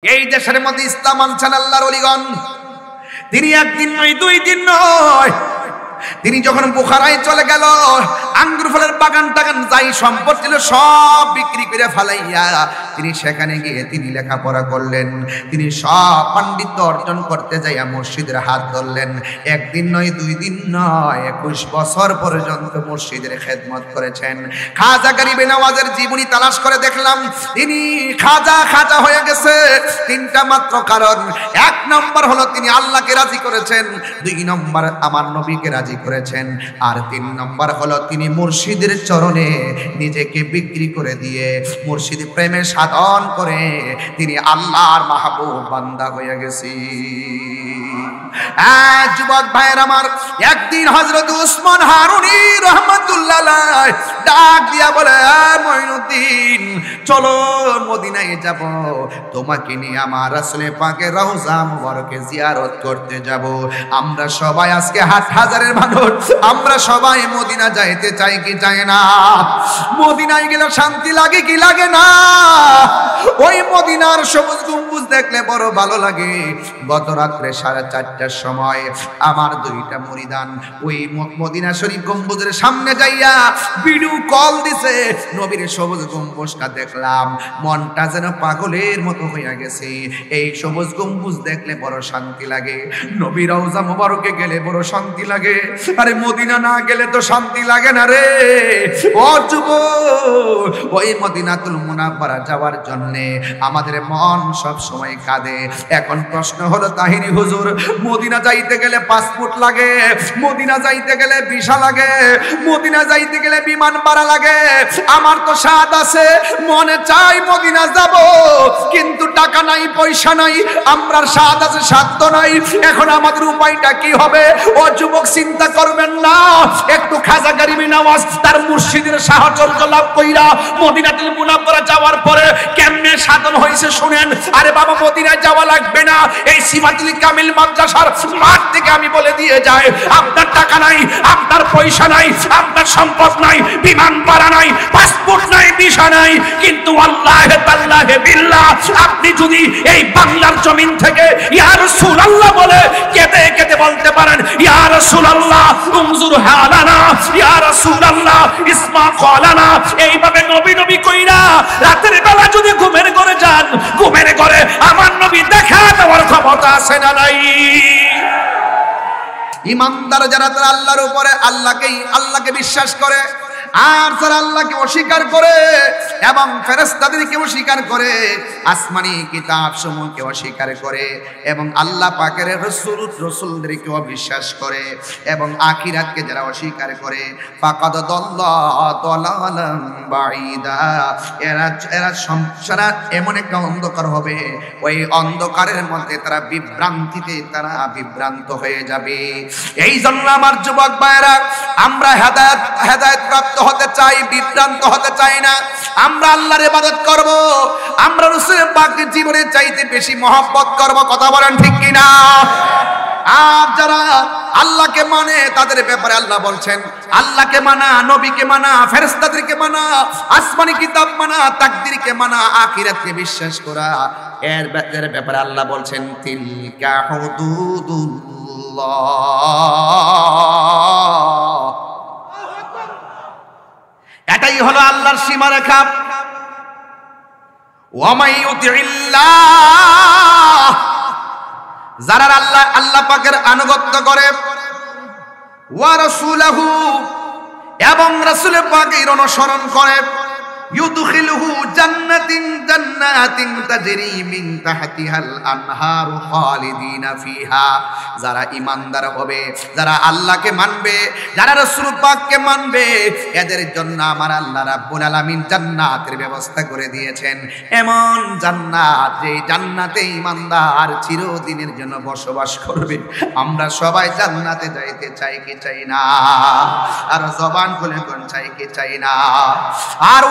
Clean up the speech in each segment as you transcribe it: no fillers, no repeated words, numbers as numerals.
এই দেশের মধ্যে ইসলাম আনছেন আল্লাহর ওলিগণ। তিনি একদিন নয়, দুই দিন নয়, তিনি যখন বুখারায় চলে গেল, আঙ্গুর ফলের বাগান টাগান যাই সম্পদ ছিল সব বিক্রি করে ফেলাইয়া তিনি সেখানে গিয়ে তিনি লেখাপড়া করলেন। তিনি সব পাণ্ডিত্য অর্জন করতে যাইয়া মসজিদের হাত ধরলেন। একদিন নয়, দুই দিন নয়, 21 বছর পর্যন্ত মসজিদের খেদমত করেছেন। খাজা গরিবে নওয়াজের জীবনী তালাশ করে দেখলাম তিনি খাজা হয়ে গেছে তিনটা মাত্র কারণ। এক নম্বর হলো তিনি আল্লাহকে রাজি করেছেন, দুই নম্বর আমার নবীকে রাজি করেছেন, আর তিন নম্বর হলো তিনি মুর্শিদের চরণে নিজেকে বিক্রি করে দিয়ে মুর্শিদ প্রেমে সাধন করে তিনি আল্লাহর মাহবুব বান্দা হয়ে গেছি। যুবক ভাইয়ের আমার, একদিন হযরত উসমান হারুনি রাহমাতুল্লাহ আলাইহি ডাক দিয়া বলে, মঈনুদ্দিন চলো মদিনায় যাব, তোমাকে নিয়ে আমার রাসূল পাকের রওজা মুবারকে জিয়ারত করতে যাব। আমরা সবাই আজকে হাজারের মানুষ, আমরা সবাই মদিনা যাইতে চাই কি চাই না? মদিনায় গেলে শান্তি লাগে কি লাগে না? ওই মদিনার সবুজ গম্বুজ দেখলে বড় ভালো লাগে। গত রাত্রে 4:30টার সময় আমার দুইটা মুরিদান ওই মদিনা শরীফ গম্বুজের সামনে যাইয়া ভিডিও কল দিছে। নবীর সবুজ গম্বুজটা দেখলাম, মনটা যেন পাগলের মতো হইয়া গেছে। এই সবুজ গম্বুজ দেখলে বড় শান্তি লাগে, নবীর রওজা মুবারকে গেলে বড় শান্তি লাগে। আরে মদিনা না গেলে তো শান্তি লাগে না রে। ও যুবক, ওই মদিনাতুল মুনাওয়ারা যাওয়ার জন্য আমাদের মন সব সময় কাঁদে। এখন প্রশ্ন হলো, তাহিরি হুজুর, মদিনা যাইতে গেলে পাসপোর্ট লাগে, মদিনা যাইতে গেলে ভিসা লাগে, মদিনা যাইতে গেলে বিমান ভাড়া লাগে। আমার তো স্বাদ আছে, মনে চাই মদিনা যাব, কিন্তু টাকা নাই, পয়সা নাই। আমরার স্বাদ আছে, স্বাদ তো নাই। এখন আমাদের উপায়টা কি হবে? ও যুবক, চিন্তা করবেন না, একটু খাজা গরিবে নওয়াজ তার মুর্শিদের সাহায্য লাভ কইরা মদিনাতুল মুনাওয়ারা যাওয়ার পরে কেমনে সাধন হয়েছে শুনেন। আরে বাবা, মদিনায় যাওয়া লাগবে না, এই সিমাতুল কামিল মাদ্রাসার মাঠ থেকে আমি বলে দিয়ে যাই, আপনার টাকা নাই, আপনার পয়সা নাই, আপনার সম্পদ নাই, বিমান ভাড়া নাই, পাসপোর্ট নাই, ভিসা নাই, কিন্তু আল্লাহে তাআলাহে বিল্লাহ আপনি যদি এই বাংলার জমিন থেকে ইয়া রাসূলুল্লাহ বলে কেঁদে কেঁদে বলতে পারেন, ইয়া রাসূলুল্লাহ উনজুর হালানা, ইয়া রাসূলুল্লাহ ইসমা ক্বালানা, এইভাবে নবী নবী কইরা রাতের বেলা যদি ঘুমের ঘরে যান, ঘুমের ঘরে আমার নবী দেখা দেওয়ার ক্ষমতা আছে না নাই? ইমানদার যারা তারা আল্লাহর উপরে আল্লাহকে বিশ্বাস করে, আর যারা আল্লাহকে অস্বীকার করে এবং ফেরেশতাদেরকে অস্বীকার করে, আসমানি কিতাব সমূহকে অস্বীকার করে এবং আল্লাহ পাকের রাসূলদেরকে অবিশ্বাস করে এবং আখিরাতকে যারা অস্বীকার করে, ফাকাদ দাল্লা দালালান বাঈদা, এরা সংসার এমন একটা অন্ধকার হবে, ওই অন্ধকারের মধ্যে তারা বিভ্রান্ত হয়ে যাবে। এই জন্য আমার যুবক ভাইরা, আমরা হেদায়েত প্রাপ্ত হতে চাই, বিভ্রান্ত হতে চাই না। আমরা আল্লাহর ইবাদত করব, আমরা রাসূলের পাকের জীবনের চাইতে বেশি মহব্বত করব। কথা বলেন ঠিক কিনা? আর যারা আল্লাহকে মানে তাদের ব্যাপারে আল্লাহ বলছেন, আল্লাহকে মানা, নবীকে মানা, ফেরেশতাদেরকে মানা, আসমানি কিতাব মানা, তাকদীরকে মানা, আখিরাতকে বিশ্বাস করা, এর ব্যাপারে আল্লাহ বলছেন, তিলকা হুদুদুল্লাহ, এটাই হলো আল্লাহর সীমারেখা। ওয়া মান ইউতিল্লাহ, যারা আল্লাহ পাকের আনুগত্য করে, ওয়া রাসূলহু, এবং রাসূল পাকের অনুসরণ করে, ইউদখিলুহু জান্নাতিন তাজরি মিন তাহতিহাল আনহারু খালিদিনা ফিহা, যারা ঈমানদার হবে, যারা আল্লাহকে মানবে, যারা রাসূল পাককে মানবে, এদের জন্য আমার আল্লাহ রাব্বুল আলামিন জান্নাতের ব্যবস্থা করে দিয়েছেন। এমন জান্নাত, যে জান্নাতে ঈমানদার চিরদিনের জন্য বসবাস করবে। আমরা সবাই জান্নাতে যাইতে চাই কি চাই না? আর জবান খুলে কোন চাই কি চাই না? আর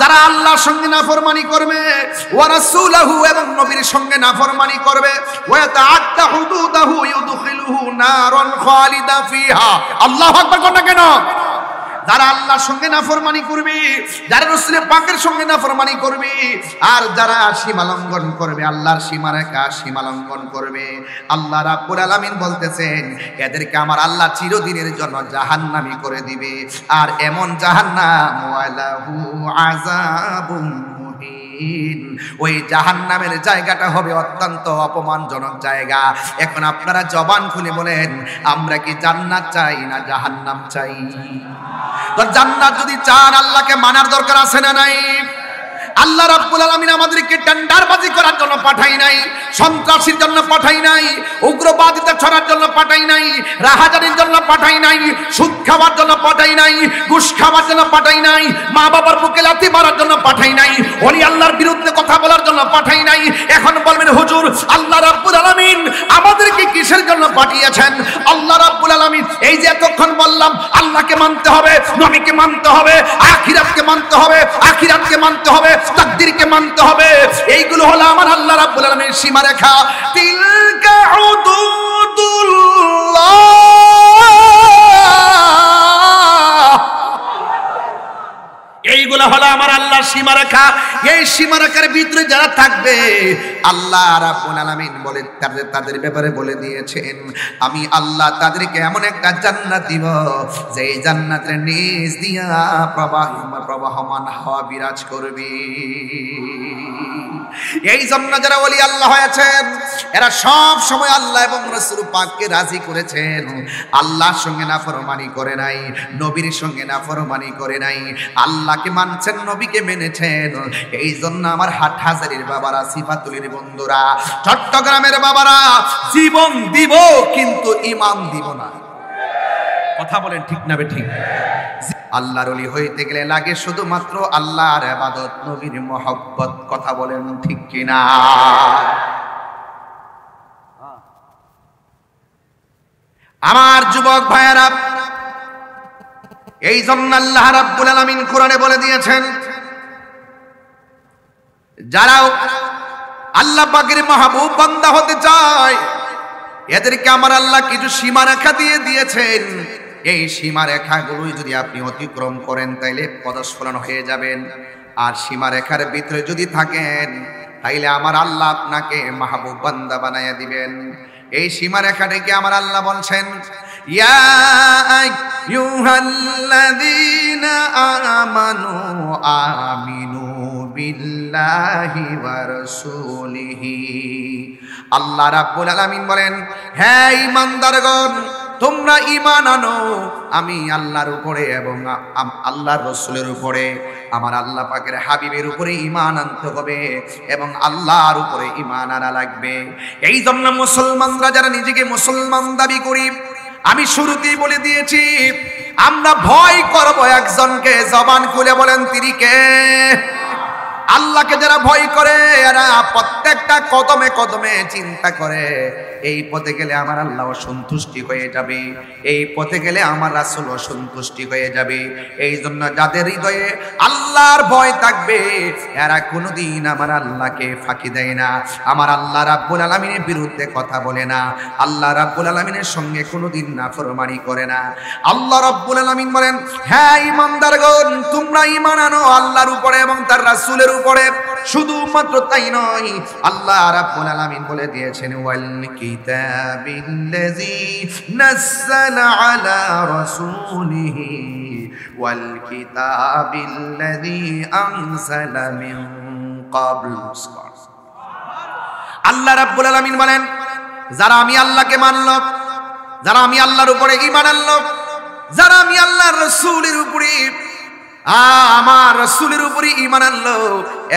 যারা আল্লাহর সঙ্গে নাফরমানি করবে, ওয়া রাসূলহু, এবং নবীর সঙ্গে নাফরমানি করবে, ওয়া তাআদ্দা হুদুদাহু ইউদখিলুহু নারান খালিদা ফিহা। আল্লাহু আকবার। কোন কেন যারা আল্লাহর সঙ্গে নাফরমানি করবে, যারা রাসূলের পাকের সঙ্গে নাফরমানি করবে, আর যারা সীমা লঙ্ঘন করবে, আল্লাহর সীমারেখা সীমা লঙ্ঘন করবে, আল্লাহ রাব্বুল আলামিন বলতেছেন এদেরকে আমার আল্লাহ চিরদিনের জন্য জাহান্নামী করে দিবে। আর এমন জাহান্নাম ওয়ালাহু আযাবুম মুহিন, ওই জাহান্নামের জায়গাটা হবে অত্যন্ত অপমানজনক জায়গা। এখন আপনারা জবান খুলে বলেন, আমরা কি জান্নাত চাই না জাহান্নাম চাই? তো জান্নাত যদি চান আল্লাহকে মানার দরকার আছে না নাই? আল্লাহ রাব্বুল আলামিন আমাদেরকে টেন্ডারবাজি করার জন্য পাঠাই নাই, সন্ত্রাসীর জন্য পাঠাই নাই, উগ্রবাদিতা ছড়ার জন্য পাঠাই নাই, রাহাজানির জন্য পাঠাই নাই, সুদ খাওয়ার জন্য পাঠাই নাই, ঘুষ খাওয়ার জন্য পাঠাই নাই, মা বাবার বুকে লাথি মারার জন্য পাঠাই নাই, ওলি আল্লাহর বিরুদ্ধে কথা বলার জন্য পাঠাই নাই। এখন বলবেন হুজুর আল্লাহ রাব্বুল আলামিন আমাদেরকে কিসের জন্য পাঠিয়েছেন? আল্লাহ রাব্বুল আলামিন এই যে এতক্ষণ বললাম আল্লাহকে মানতে হবে, নবীকে মানতে হবে, আখিরাতকে মানতে হবে, আখিরাতকে মানতে হবে, তাকদীরকে মানতে হবে, এইগুলো হলো আমার আল্লাহ রাব্বুল আলামিনের সীমারেখা। তিলকা হুদুদুল্লাহ, এইগুলো হলো আমার আল্লাহর সীমারেখা। এই সীমারেখার ভিতরে যারা থাকবে আল্লাহ রাব্বুল আলামিন বলে তাদের ব্যাপারে বলে দিয়েছেন আমি আল্লাহ তাদেরকে এমন একটা জান্নাত দিব যে এই জান্নাতের নিচ দিয়া প্রবাহমান হাওয়া বিরাজ করবে। এই জন্য যারা ওলি আল্লাহ হয়েছেন এরা সব সময় আল্লাহ এবং রাসূল পাককে রাজি করেছেন, আল্লাহর সঙ্গে নাফরমানি করে নাই, নবীর সঙ্গে নাফরমানি করে নাই, আল্লাহকে মানছেন, নবীকে মেনেছেন। এই জন্য আমার হাটহাজারীর বাবারা, সিফাতুলির বন্ধুরা, চট্টগ্রামের বাবারা, জীবন দিব কিন্তু ঈমান দিব না। কথা বলেন ঠিক না বেঠিক? আল্লাহর ওলি হইতে গেলে লাগে শুধুমাত্র আল্লাহর ইবাদত, নবীর মহব্বত। কথা বলেন ঠিক কিনা? আমার যুবক ভাইয়েরা, এই জন্য আল্লাহ রাব্বুল আলামিন কোরআনে বলে দিয়েছেন যারা আল্লাহ পাকের মাহবুব বান্দা হতে চায় এদেরকে আমার আল্লাহ কিছু সীমারেখা দিয়ে দিয়েছেন। এই সীমারেখাগুলোই যদি আপনি অতিক্রম করেন তাইলে পদস্খলন হয়ে যাবেন। আর সীমারেখার ভিতরে যদি থাকেন তাইলে আমার আল্লাহ আপনাকে মাহবুব বান্দা বানায়া দিবেন। এই সীমারেখাটাকে আমার আল্লাহ বলছেন ইয়া আইয়ুহাল্লাযীনা আমানু আমিনু বিল্লাহি ওয়া রাসূলিহি। আল্লাহ রাব্বুল আলামিন বলেন, হে ঈমানদারগণ, তোমরা ঈমান আনো আমি আল্লাহর উপরে এবং আল্লাহর রাসূলের উপরে, আমার আল্লাহ পাকের হাবিবের উপরে ঈমান আনতে হবে এবং আল্লাহর উপরে ঈমান আনা লাগবে। এই জন্য মুসলমানরা যারা নিজেকে মুসলমান দাবি করি, আমি শুরুতেই বলে দিয়েছি আমরা ভয় করব একজনকে। জবান খুলে বলেন তিনি কে? আল্লাহকে যারা ভয় করে এরা প্রত্যেকটা কদমে কদমে চিন্তা করে এই পথে গেলে আমার আল্লাহ সন্তুষ্টি হয়ে যাবে, এই পথে গেলে আমার রাসূল সন্তুষ্টি হয়ে যাবে। এই জন্য যাদের হৃদয়ে আল্লাহর ভয় থাকবে এরা কোনোদিন আমার আল্লাহকে ফাঁকি দেয় না, আমার আল্লাহ রাব্বুল আলামিনের বিরুদ্ধে কথা বলে না, আল্লাহ রাব্বুল আলামিনের সঙ্গে কোনোদিন নাফরমানি করে না। আল্লাহ রাব্বুল আলামিন বলেন, হ্যাঁ ঈমানদারগণ, তোমরা ঈমান আনো আল্লাহর উপরে এবং তার রাসূলের উপরে। শুধুমাত্র তাই নয়, আল্লাহ রাব্বুল আলামিন বলে দিয়েছেন ওয়াল কিতাবিল্লাযী নাযালা আলা রাসূলিহি ওয়াল কিতাবিল্লাযী আনজালা মিন ক্বাবল। আল্লাহ রাব্বুল আলামিন বলেন যারা আমি আল্লাহকে মানল, যারা আমি আল্লাহর উপরে ঈমান আনলো, যারা আমি আল্লাহর রাসূলের উপরে আমার রাসূলের উপরে ঈমান আনলো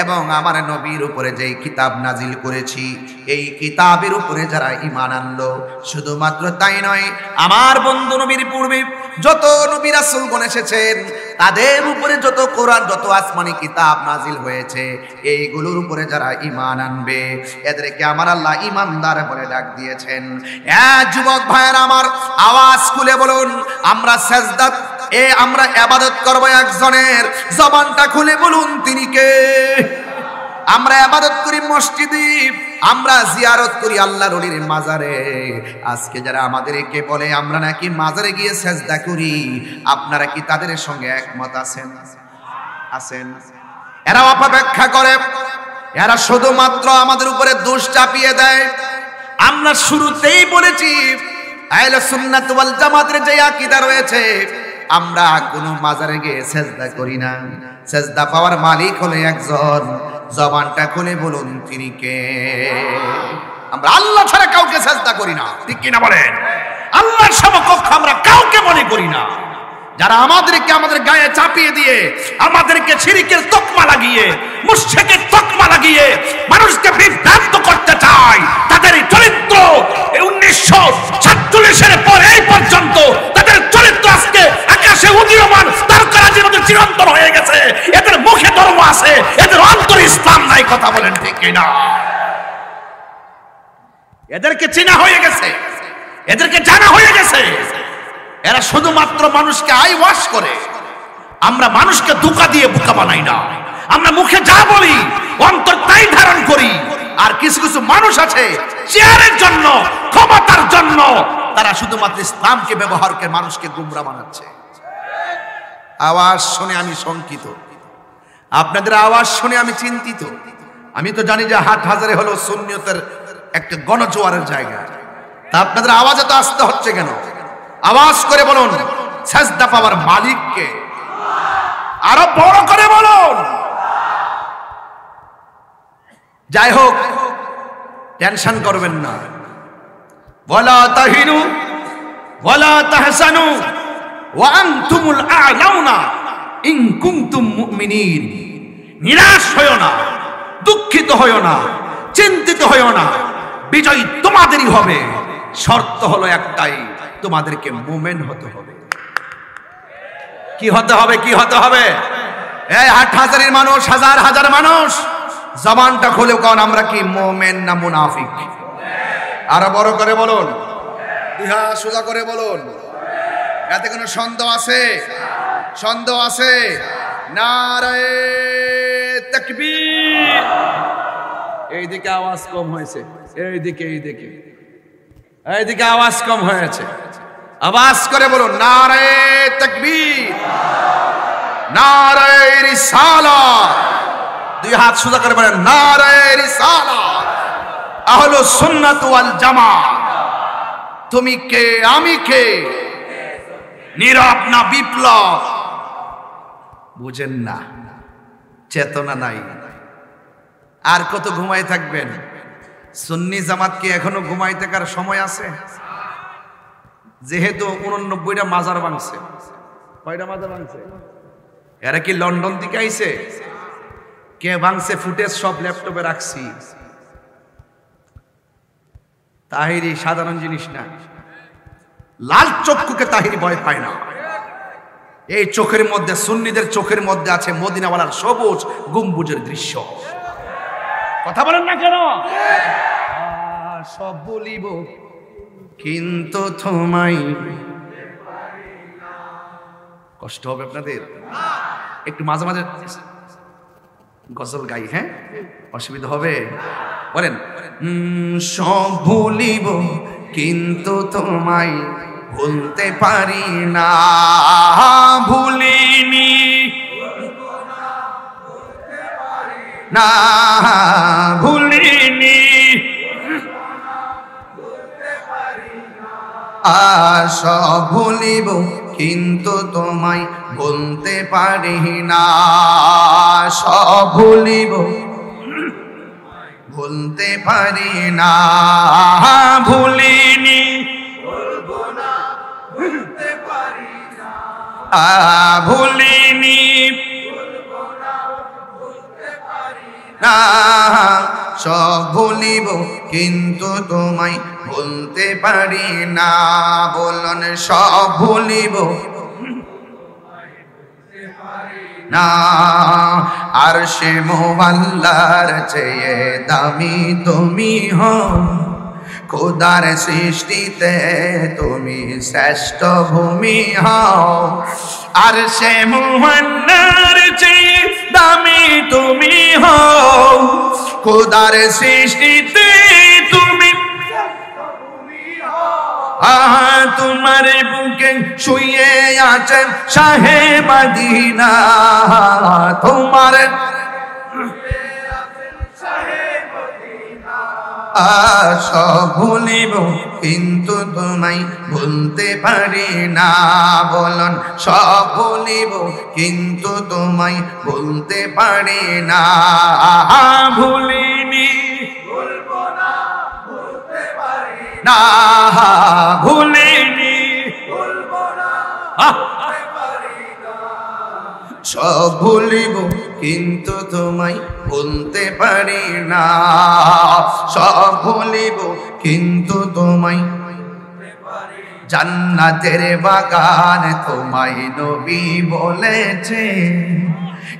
এবং আমার নবীর উপরে যেই কিতাব নাজিল করেছি এই কিতাবের উপরে যারা ঈমান আনলো, শুধুমাত্র তাই নয়, আমার বন্ধু নবীর পূর্বে যত নবী রাসূলগণ এসেছেন তাদের উপরে যত কোরআন, যত আসমানি কিতাব নাজিল হয়েছে এইগুলোর উপরে যারা ঈমান আনবে এদেরকে আমার আল্লাহ ঈমানদার বলে ডাক দিয়েছেন। যুবক ভাইয়েরা আমার, আওয়াজ খুলে বলুন আমরা সাজদা আমরা ইবাদত করব একজনের, জবানটা খুলে বলুন তিনি কে? আমরা ইবাদত করি মসজিদে, আমরা জিয়ারত করি আল্লাহর ওলির মাজারে। আজকে যারা আমাদেরকে বলে আমরা নাকি মাজারে গিয়ে সেজদা করি, আপনারা কি তাদের সঙ্গে একমত আছেন? আছেন? এরা অপব্যাখ্যা করে, এরা শুধুমাত্র আমাদের উপরে দোষ চাপিয়ে দেয়। আমরা শুরুতেই বলেছি আহলে সুন্নাত ওয়াল জামাতের যে আকীদা রয়েছে, আমরা কোনো মাজারে গিয়ে সেজদা করি না। সেজদা পাওয়ার মালিক হলো একজন, জবানটা খুলে বলুন তিনি কে? আমরা আল্লাহ ছাড়া কাউকে সেজদা করি না, ঠিক কিনা বলেন? আল্লাহর সমকক্ষ আমরা কাউকে মনে করি না। যারা আমাদেরকে আমাদের গায়ে চাপিয়ে দিয়ে, আমাদেরকে শিরকের তকমা লাগিয়ে, মুশরিকের তকমা লাগিয়ে মানুষকে বিভ্রান্ত করতে চায়, তাদের চরিত্র 1947 পর এই পর্যন্ত তাদের চরিত্র আজকে আকাশে উদীয়মান তারকারাজির মতো চিরন্তন হয়ে গেছে। এদের মুখে ধর্ম আছে, এদের অন্তরে ইসলাম নাই। কথা বলেন ঠিক কিনা? এদেরকে চেনা হয়ে গেছে, এদেরকে জানা হয়ে গেছে। এরা শুধুমাত্র মানুষকে আই ওয়াশ করে। আমরা মানুষকে ধোঁকা দিয়ে বোকা বানাই না। আমরা মুখে যা বলি অন্তর তাই ধারণ করি। আর কিছু কিছু মানুষ আছে চেয়ারের জন্য, ক্ষমতার জন্য তারা শুধুমাত্র ইসলামকে ব্যবহার করে মানুষকে গুমরা বানাচ্ছে। আওয়াজ শুনে আমি শঙ্কিত, আপনাদের আওয়াজ শুনে আমি চিন্তিত। আমি তো জানি যে হাটহাজারী হলো সুন্নিয়তের একটা গণজোয়ারের জায়গা, তা আপনাদের আওয়াজ এত আসতে হচ্ছে কেন? আওয়াজ করে বলুন সেজদা পাওয়ার মালিক কে? আরো বড় করে বলুন। যাই হোক, টেনশন করবেন না। ওয়ালা তাহিনু ওয়ালা তাহসানু ওয়া আনতুমুল আ'লাউনা ইন কুনতুম মুমিনিন। নিরাশ হয়ো না, দুঃখিত হয়ো না, চিন্তিত হয়ো না, বিজয় তোমাদেরই হবে। শর্ত হলো একটাই, তোমাদেরকে মুমিন হতে হবে। কি হতে হবে? কি হতে হবে? এই হাটহাজারীর মানুষ, হাজার হাজার মানুষ জবানটা খুলে কোন আমরা কি মুমিন না মুনাফিক? আরো বড় করে বলুন, ইহা সোজা করে বলুন। এতে কোনো সন্দেহ আছে? সন্দেহ আছে? নারে তাকবীর। এইদিকে আওয়াজ কম হয়েছে, এইদিকে এইদিকে এইদিকে আওয়াজ কম হয়েছে। আওয়াজ করে বলুন নারে তাকবীর, নারে রিসালাত। দুই হাত সোজা করে বলেন নারে রিসালাত। আহলুস সুন্নাত ওয়াল জামাত। তুমি কে, আমি কে? নীরব না বিপ্লব? বুঝেন না, চেতনা নাই। আর কত ঘুমাই থাকবেন? সুন্নি জামাত কি এখনো ঘুমাই থাকার সময় আছে? যেহেতু 89টা মাজার ভাঙছে। কয়টা মাজার ভাঙছে? এরা কি লন্ডন থেকে আইছে? কে ভাঙছে? ফুটেজ সব ল্যাপটপে রাখছি। তাহিরি সাধারণ জিনিস না। লাল চক্ষুকে তাহিরি ভয় পায় না। এই চোখের মধ্যে, সুন্নিদের চোখের মধ্যে আছে মদিনাওয়ালার সবুজ গম্বুজের দৃশ্য। কথা বলেন না কেন? সব বলিব কিন্তু তোমায়। কষ্ট হবে আপনাদের? একটু মাঝে মাঝে গজল গাই, হ্যাঁ? অসুবিধা হবে? বলেন সব ভুলিব কিন্তু তোমায় ভুলতে পারি না। ভুলিনি না, ভুলিনি। সব ভুলিব কিন্তু তোমায় ভুলতে পারি না। সব ভুলিব ভুলতে পারি না। ভুলিনি ভুলতে পারি না। ভুলিনি না। সব ভুলিব কিন্তু তোমায় ভুলতে পারি না। বলুন সব ভুলিব না। আরশে মুআল্লার চেয়ে দামি তুমি হও, খোদার সৃষ্টিতে তুমি শ্রেষ্ঠ ভূমি হও, আর সে মুহান্নার চেয়ে দামি তুমি হও। খোদার সৃষ্টিতে তুমি তোমার বুকে শুয়ে আছেন শাহে মদিনা, তোমার সব ভুলিব কিন্তু তোমায় ভুলতে পারি না। বলুন সব ভুলিব কিন্তু তোমায় ভুলতে পারি না। ভুলিনি ভুলবো না, ভুলতে পারি না। ভুলিনি ভুলবো না, ভুলতে পারি না। সব ভুলিব কিন্তু তোমায় ভুলতে পারি না। সব ভুলিব কিন্তু তোমায় জান্নাতের বাগান তোমায় নবী বলেছে,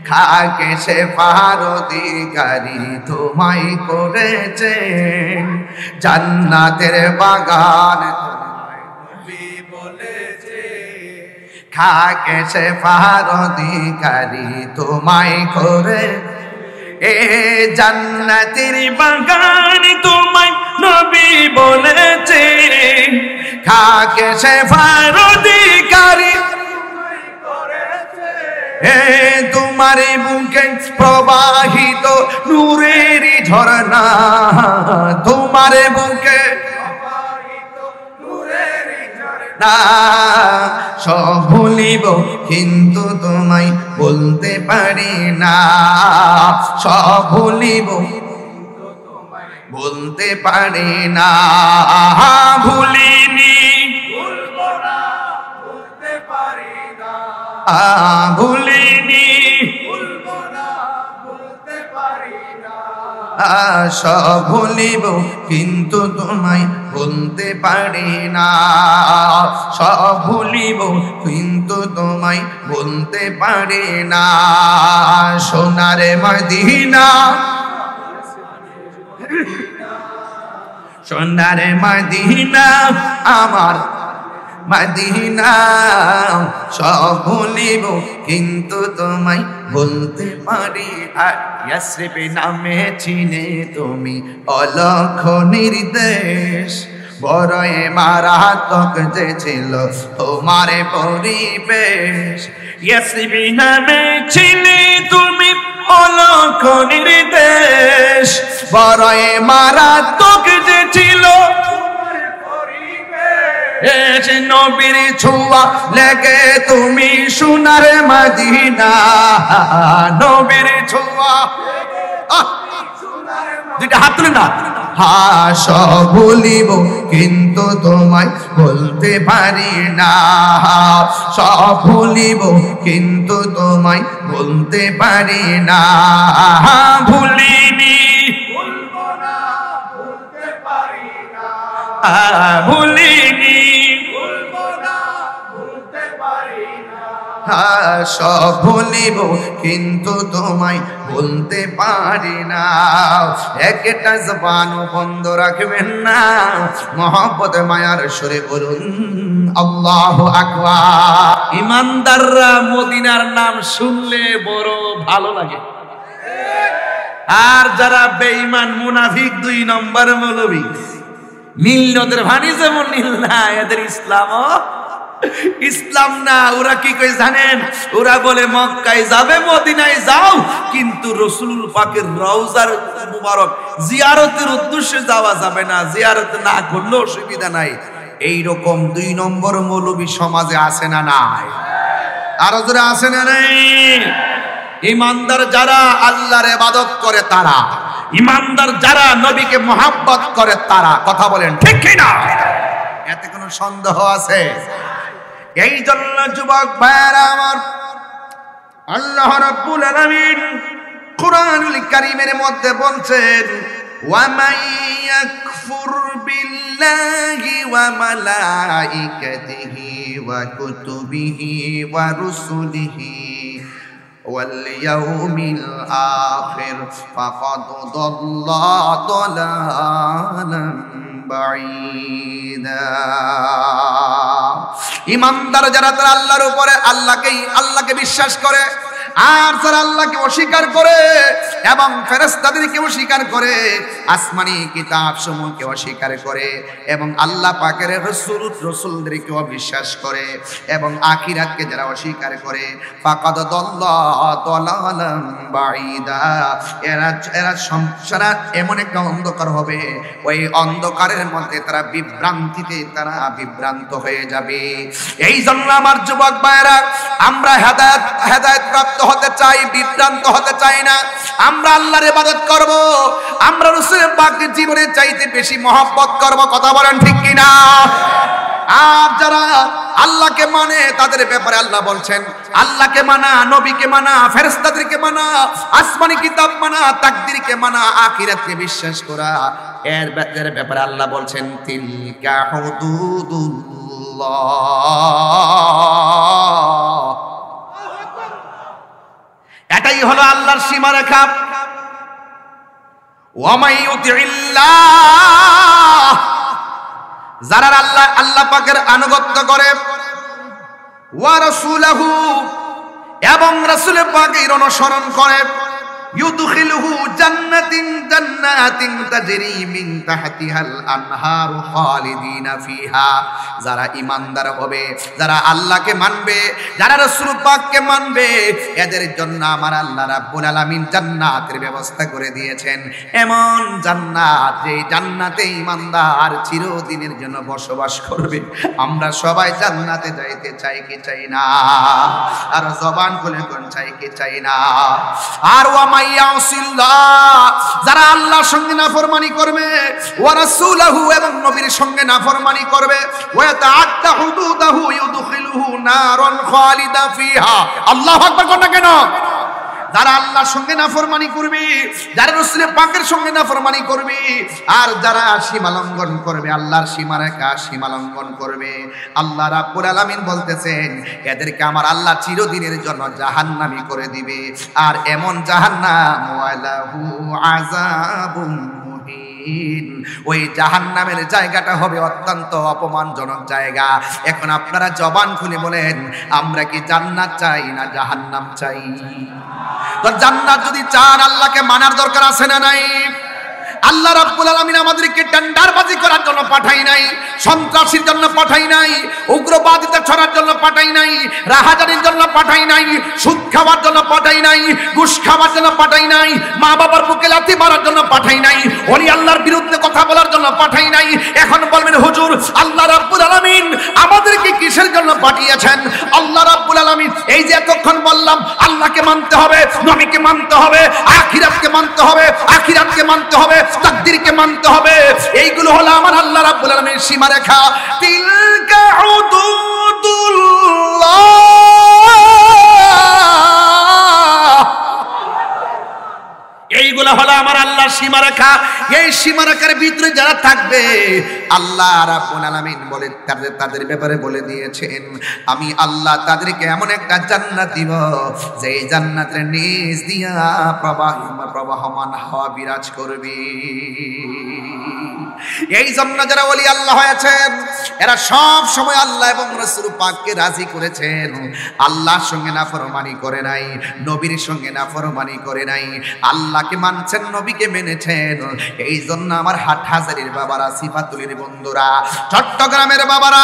খাকে সে পারদিগারি তোমায় করেছে। জান্নাতের বাগান তোমায় নবী বলেছে, খাকে সে পারদিগারি তোমায় করে। এ জান্নাতের বাগান তোমায় নবী বলেছে, খাকে সে পারদিগারি তোমায় করেছে। এ তোমার বুকে প্রবাহিত নূরের ঝরনা, তোমার বুকে না। সব ভুলিব কিন্তু তোমায় বলতে পারি না। সব ভুলিব বলতে পারি না। ভুলিনি ভুলবো না, ভুলতে পারি না। ভুলিনি ভুলবো না, ভুলতে পারি না। সব ভুলিব কিন্তু তোমায় ভুলতে পারি না। সব ভুলিব কিন্তু তোমায় ভুলতে পারি না। সোনার মদিনা, সোনার মদিনা আমার মদিনা। সব ভুলিব কিন্তু তোমায় ভুলতে পারি। আর ইয়াসরিব নামে চিনে তুমি অলক্ষ নির্দেশ, বড়ই মারাত্মক যে ছিল তোমার পরিবেশ। ইয়াসরিব নামে চিনে তুমি অলক্ষ নির্দেশ, বড়ই মারাত্মক যে ছিল নবীর ছোঁয়া লেগে তুমি সোনার মদিনা। নবীর ছোঁয়া, দুইটা হাত তুলে না। সব ভুলিব কিন্তু তোমায় বলতে পারি না। সব ভুলিব কিন্তু তোমায় বলতে পারি না। ভুলিনি ভুলবো না, ভুলতে পারি না। ভুলিনি ভুলবো না, ভুলতে পারি না। সব ভুলিব কিন্তু তোমায় বলতে পারি না। একটা জবানও বন্ধ রাখবেন না। মহব্বত মায়ার সুরে বলুন আল্লাহু আকবার। ইমানদাররা মদিনার নাম শুনলে বড় ভালো লাগে, আর যারা বেঈমান মুনাফিক 2 নম্বর মৌলবী, নীল নদের ভানি যেমন নীল না, এদের ইসলাম না। ওরা কি কই জানেন? ওরা বলে মক্কায় যাবে, মদিনায় যাও, কিন্তু রাসূল পাকের রওজার মুবারক জিয়ারতের উদ্দেশ্যে যাওয়া যাবে না, জিয়ারত না করলেও অসুবিধা নাই। এই রকম 2 নম্বর মৌলবী সমাজে আছে না নাই? আরো জোরে আছে না নাই? ইমানদার যারা আল্লাহর ইবাদত করে তারা, ইমানদার যারা নবীকে মহব্বত করে তারা। কথা বলেন ঠিক কি না? এতে কোনো সন্দেহ আছে? এই জন্য যুবক ভাইরা আমার, আল্লাহ রাব্বুল আলামিন কুরআনুল কারীমের মধ্যে বলছেন, ওয়া মান ইয়াকফুর বিল্লাহি ওয়া মালাইকাতিহি ওয়া কুতুবিহি ওয়া রুসুলিহি ওয়াল ইয়াউমিল আখির ফাকাদ দাল্লা দালালান বাঈদা। ঈমানদার যারা তারা আল্লাহর উপরে আল্লাহকে বিশ্বাস করে, আর যারা আল্লাহকে অস্বীকার করে এবং ফেরেশতাদেরকে অস্বীকার করে, আসমানি কিতাব সমূহকে অস্বীকার করে এবং আল্লাহ পাকের রাসূলদেরকে অবিশ্বাস করে এবং আখিরাতকে যারা অস্বীকার করে, ফাকাদ দাল্লা দালালান বাঈদা। এরা সংসার এমন একটা অন্ধকার হবে, ওই অন্ধকারের মধ্যে তারা বিভ্রান্ত হয়ে যাবে। এই জন্য আমার যুবক ভাইরা, আমরা হেদায়েত প্রাপ্ত হতে চাই, বিভ্রান্ত হতে চাই না। আমরা আল্লাহর ইবাদত করব, আমরা রাসূলের পাকের জীবনের চাইতে বেশি মহব্বত করব। কথা বলেন ঠিক কিনা? আর যারা আল্লাহকে মানে তাদের ব্যাপারে আল্লাহ বলছেন, আল্লাহকে মানা, নবীকে মানা, ফেরেশতাদেরকে মানা, আসমানি কিতাব মানা, তাকদীরকে মানা, আখিরাতকে বিশ্বাস করা, এর ব্যাপারে আল্লাহ বলছেন তিলকা হুদুদুল্লাহ। এটাই হলো আল্লাহর সীমারেখা। ওয়া মাইয়ুতিল্লাহ, যারা আল্লাহ পাকের আনুগত্য করে, ওয়া রাসূলহু, এবং রাসূল পাকের অনুসরণ করে, ইউদখিলুহু জান্নাতিন তাজরি মিন তাহতিহাল আনহারু খালিদিনা ফিহা। যারা ঈমানদার হবে, যারা আল্লাহকে মানবে, যারা রাসূল পাককে মানবে, এদের জন্য আমার আল্লাহ রাব্বুল আলামিন জান্নাতের ব্যবস্থা করে দিয়েছেন। এমন জান্নাত, যে জান্নাতে ঈমানদার চিরদিনের জন্য বসবাস করবে। আমরা সবাই জান্নাতে যাইতে চাই কি চাই না? আর জবান খুলে কোন চাই কি চাই না? আর যারা আল্লাহর সঙ্গে নাফরমানি করবে, ওয়া রাসূলহু, এবং নবীর সঙ্গে নাফরমানি করবে, ওয়া তাআদ্দা হুদুদাহু ইউদখিলুহু নারান খালিদা ফিহা। আল্লাহু আকবার কোন কেন? যারা আল্লাহর সঙ্গে নাফরমানি করবে, যারা রাসূলের পাকের সঙ্গে নাফরমানি করবে, আর যারা সীমা লঙ্ঘন করবে, আল্লাহর সীমারেখা লঙ্ঘন করবে, আল্লাহ রাব্বুল আলামিন বলতেছেন এদেরকে আমার আল্লাহ চিরদিনের জন্য জাহান্নামী করে দিবে। আর এমন জাহান্নাম, ওয়ালাহু আযাবুম মুহিন, ওই জাহান্নামের জায়গাটা হবে অত্যন্ত অপমানজনক জায়গা। এখন আপনারা জবান খুলে বলেন, আমরা কি জান্নাত চাই না জাহান্নাম চাই? তো জান্নাত যদি চান, আল্লাহকে মানার দরকার আছে না নাই? আল্লাহ রাব্বুল আলামিন আমাদেরকে টেন্ডারবাজি করার জন্য পাঠাই নাই, সন্ত্রাসীর জন্য পাঠাই নাই, উগ্রবাদিতা ছড়ার জন্য পাঠাই নাই, রাহাজানির জন্য পাঠাই নাই, সুদ খাওয়ার জন্য পাঠাই নাই, ঘুষ খাওয়ার জন্য পাঠাই নাই, মা বাবার বুকে লাথি মারার জন্য পাঠাই নাই, ওলি আল্লাহর বিরুদ্ধে কথা বলার জন্য পাঠাই নাই। এখন বলবেন হুজুর, আল্লাহ রাব্বুল আলামিন আমাদেরকে কিসের জন্য পাঠিয়েছেন? আল্লাহ রাব্বুল আলামিন এই যে এতক্ষণ বললাম, আল্লাহকে মানতে হবে, নবীকে মানতে হবে, আখিরাতকে মানতে হবে, মানতে হবে, তাকদীরকে মানতে হবে। এইগুলো হলো আমার আল্লাহ রাব্বুল আলামিনের সীমারেখা। তিলকা হুদুদুল্লাহ, এইগুলো হলো আমার আল্লাহর সীমারেখা। এই সীমারেখার ভিতরে যারা থাকবে, আল্লাহ রাব্বুল আলামিন বলে তাদের ব্যাপারে বলে দিয়েছেন, আমি আল্লাহ তাদেরকে এমন একটা জান্নাত দিব, যে জান্নাতের নিচ দিয়া প্রবাহমান হাওয়া বিরাজ করবে। এই জন্য যারা ওলি আল্লাহ হয়েছেন, এরা সব সময় আল্লাহ এবং রাসূল পাককে রাজি করেছেন। আল্লাহর সঙ্গে নাফরমানি করে নাই, নবীর সঙ্গে নাফরমানি করে নাই, আল্লাহকে মানছেন, নবীকে মেনেছেন। এই জন্য আমার হাটহাজারীর বাবারা, সিফাতুলির বন্ধুরা, চট্টগ্রামের বাবারা,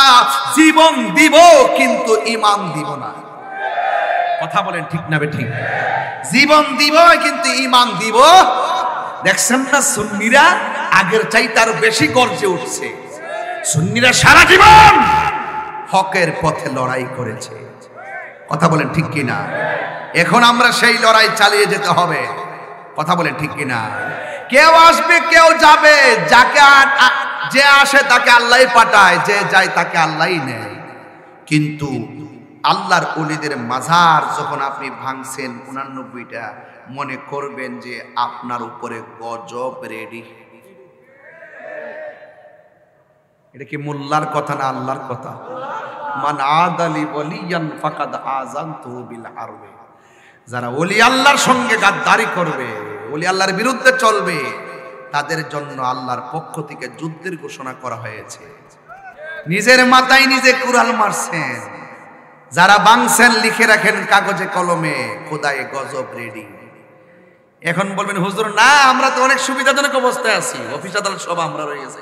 জীবন দিব কিন্তু ঈমান দিব না। কথা বলেন ঠিক না বেঠিক? জীবন দিব কিন্তু ঈমান দিব। দেখছেন না, সুন্নিরা আগের চাইতে আরো বেশি গর্জে উঠছে। সুন্নিরা সারা জীবন হকের পথে লড়াই করেছে। কথা বলেন ঠিক কিনা? এখন আমরা সেই লড়াই চালিয়ে যেতে হবে। কথা বলেন ঠিক কিনা? কেউ আসবে, কেউ যাবে, যে আসে তাকে আল্লাহই পাঠায়, যে যায় তাকে আল্লাহই নেয়। কিন্তু আল্লাহর ওলিদের মাজার যখন আপনি ভাঙছেন 89টা, মনে করবেন যে আপনার উপরে গজব রেডি। এটা কি মোল্লার কথা না আল্লাহর কথা? মান আদালি ওয়ালিয়ান ফাকাদ আযানতুহু বিল হারব। যারা ওলি আল্লাহর সঙ্গে গাদ্দারি করবে, ওলি আল্লাহর বিরুদ্ধে চলবে, তাদের জন্য আল্লাহর পক্ষ থেকে যুদ্ধের ঘোষণা করা হয়েছে। নিজের মাথায় নিজে কুড়াল মারছেন, যারা বাংছেন লিখে রাখেন কাগজে কলমে, খোদায়ে গজব রেডি। এখন বলবেন হুজুর না, আমরা তো অনেক সুবিধাজনক অবস্থায় আছি, অফিস আদালত সব আমরা রয়ে গেছে,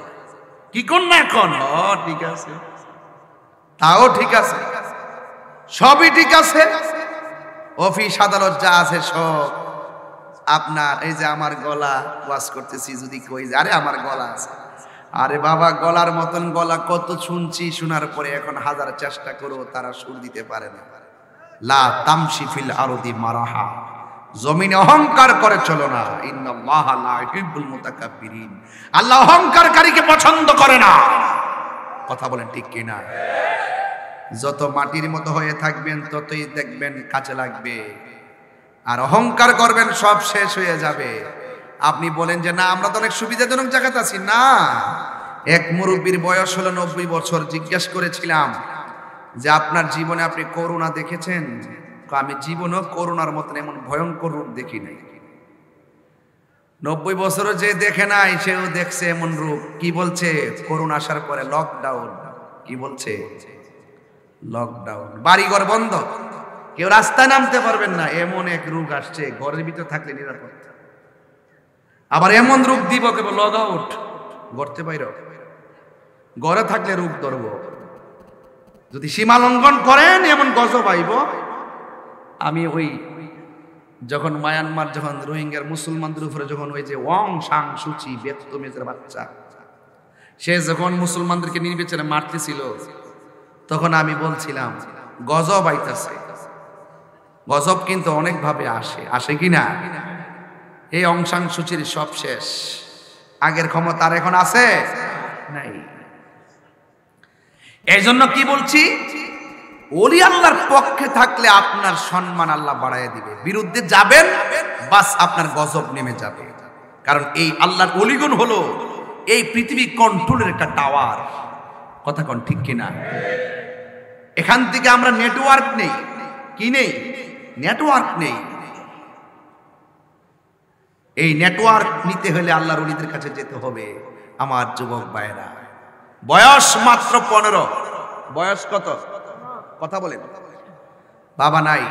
কি কর না এখন? ঠিক আছে, তাও ঠিক আছে, সবই ঠিক আছে। অফিস আদালত যা আছে সব আপনার। এই যে আমার গলা ওয়াজ করতেছি, যদি কই যে আরে আমার গলা আছে, আরে বাবা গলার মতন গলা কত শুনছি, শোনার পরে এখন হাজার চেষ্টা করো তারা সুর দিতে পারে না। লা তামশি ফিল আরদি মারাহা, জমিনে অহংকার করে চলো না। ইন্নাল্লাহা লা ইউহিব্বুল মুতাকাব্বিরিন, আল্লাহ অহংকারকারীকে পছন্দ করে না। কথা বলেন ঠিক কি না? যত মাটির মতো হয়ে থাকবেন ততই দেখবেন কাজে লাগবে, আর অহংকার করবেন সব শেষ হয়ে যাবে। আপনি বলেন যে না আমরা তো অনেক সুবিধাজনক জায়গাতে আছি, না। এক মুরব্বীর বয়স হলো 90 বছর, জিজ্ঞেস করেছিলাম যে আপনার জীবনে আপনি করোনা দেখেছেন? আমি জীবনেও করোনার মতন এমন ভয়ঙ্কর রূপ দেখি নাই। 90 বছরও যে দেখে নাই সেও দেখছে এমন রূপ। কি বলছে? করোনা আসার পরে লকডাউন। কি বলছে? লকডাউন, বাড়িঘর বন্ধ, কেউ রাস্তায় নামতে পারবেন না, এমন এক রোগ আসছে, ঘরের ভিতরে থাকলে নিরাপদ। আবার এমন রোগ দিব কেবল লগ আউট, গড়তে বাইর, ঘরে থাকলে রোগ ধরব। যদি সীমা লঙ্ঘন করেন এমন গজব আইব। আমি ওই যখন মায়ানমার, যখন রোহিঙ্গার মুসলমানদের উপরে যখন ওই যে ওয়াং সাং সুচি বেতমেজের বাচ্চা, সে যখন মুসলমানদেরকে নির্বিচারে মারতেছিল, তখন আমি বলছিলাম গজব আইতাছে। গজব কিন্তু অনেক ভাবে আসে, আসে কি না? এই অং সাং সুচির সব শেষ, আগের ক্ষমতা আর এখন আছে নাই। এই জন্য কি বলছি, ওলি আল্লাহর পক্ষে থাকলে আপনার সম্মান আল্লাহ বাড়ায় দিবে, বিরুদ্ধে যাবেন বাস আপনার গজব নেমে যাবে। কারণ এই আল্লাহর অলিগুণ হলো এই পৃথিবী কন্ট্রোলের একটা টাওয়ার। কথা কোন ঠিক কিনা? এখান থেকে আমরা নেটওয়ার্ক নেই, কি নেই? নেটওয়ার্ক নেই। এই নেটওয়ার্ক নিতে হলে আল্লাহর ওলিদের কাছে যেতে হবে। আমার যুবক ভাইরা, বয়স মাত্র 15, বয়স কত? কথা বলেন। বাবা নাই,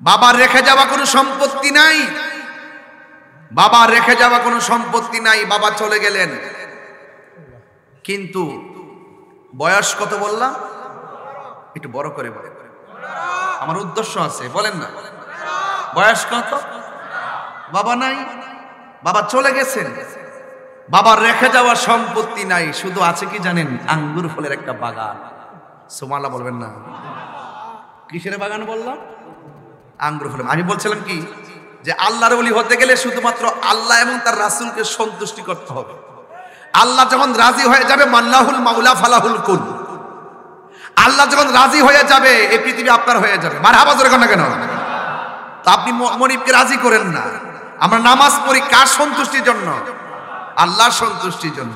বাবার রেখে যাওয়া কোনো সম্পত্তি নাই, বাবা রেখে যাওয়া কোনো সম্পত্তি নাই, বাবা চলে গেলেন। কিন্তু বয়স কত বললাম? একটু বড় করে বলেন, আমার উদ্দেশ্য আছে, বলেন না। বয়স কত? বাবা নাই, বাবা চলে গেছেন, বাবার রেখে যাওয়া সম্পত্তি নাই, শুধু আছে কি জানেন? আঙ্গুর ফলের একটা বাগান। সুবহানাল্লাহ বলবেন না? কিসের বাগান বললাম? আঙ্গুর ফলের। আমি বলছিলাম কি যে আল্লাহর ওলি হতে গেলে শুধুমাত্র আল্লাহ এবং তার রাসূলকে সন্তুষ্টি করতে হবে। আল্লাহ যখন রাজি হয়ে যাবে, মাল্লাহুল মাওলা ফালাহুল কুল, আল্লাহ যখন রাজি হয়ে যাবে এই পৃথিবী আপনার হয়ে যাবে। মারহাবা জোরে কোন না কেন? তো আপনি মনিবকে রাজি করেন না। আমরা নামাজ পড়ি কার সন্তুষ্টির জন্য? আল্লাহর সন্তুষ্টির জন্য।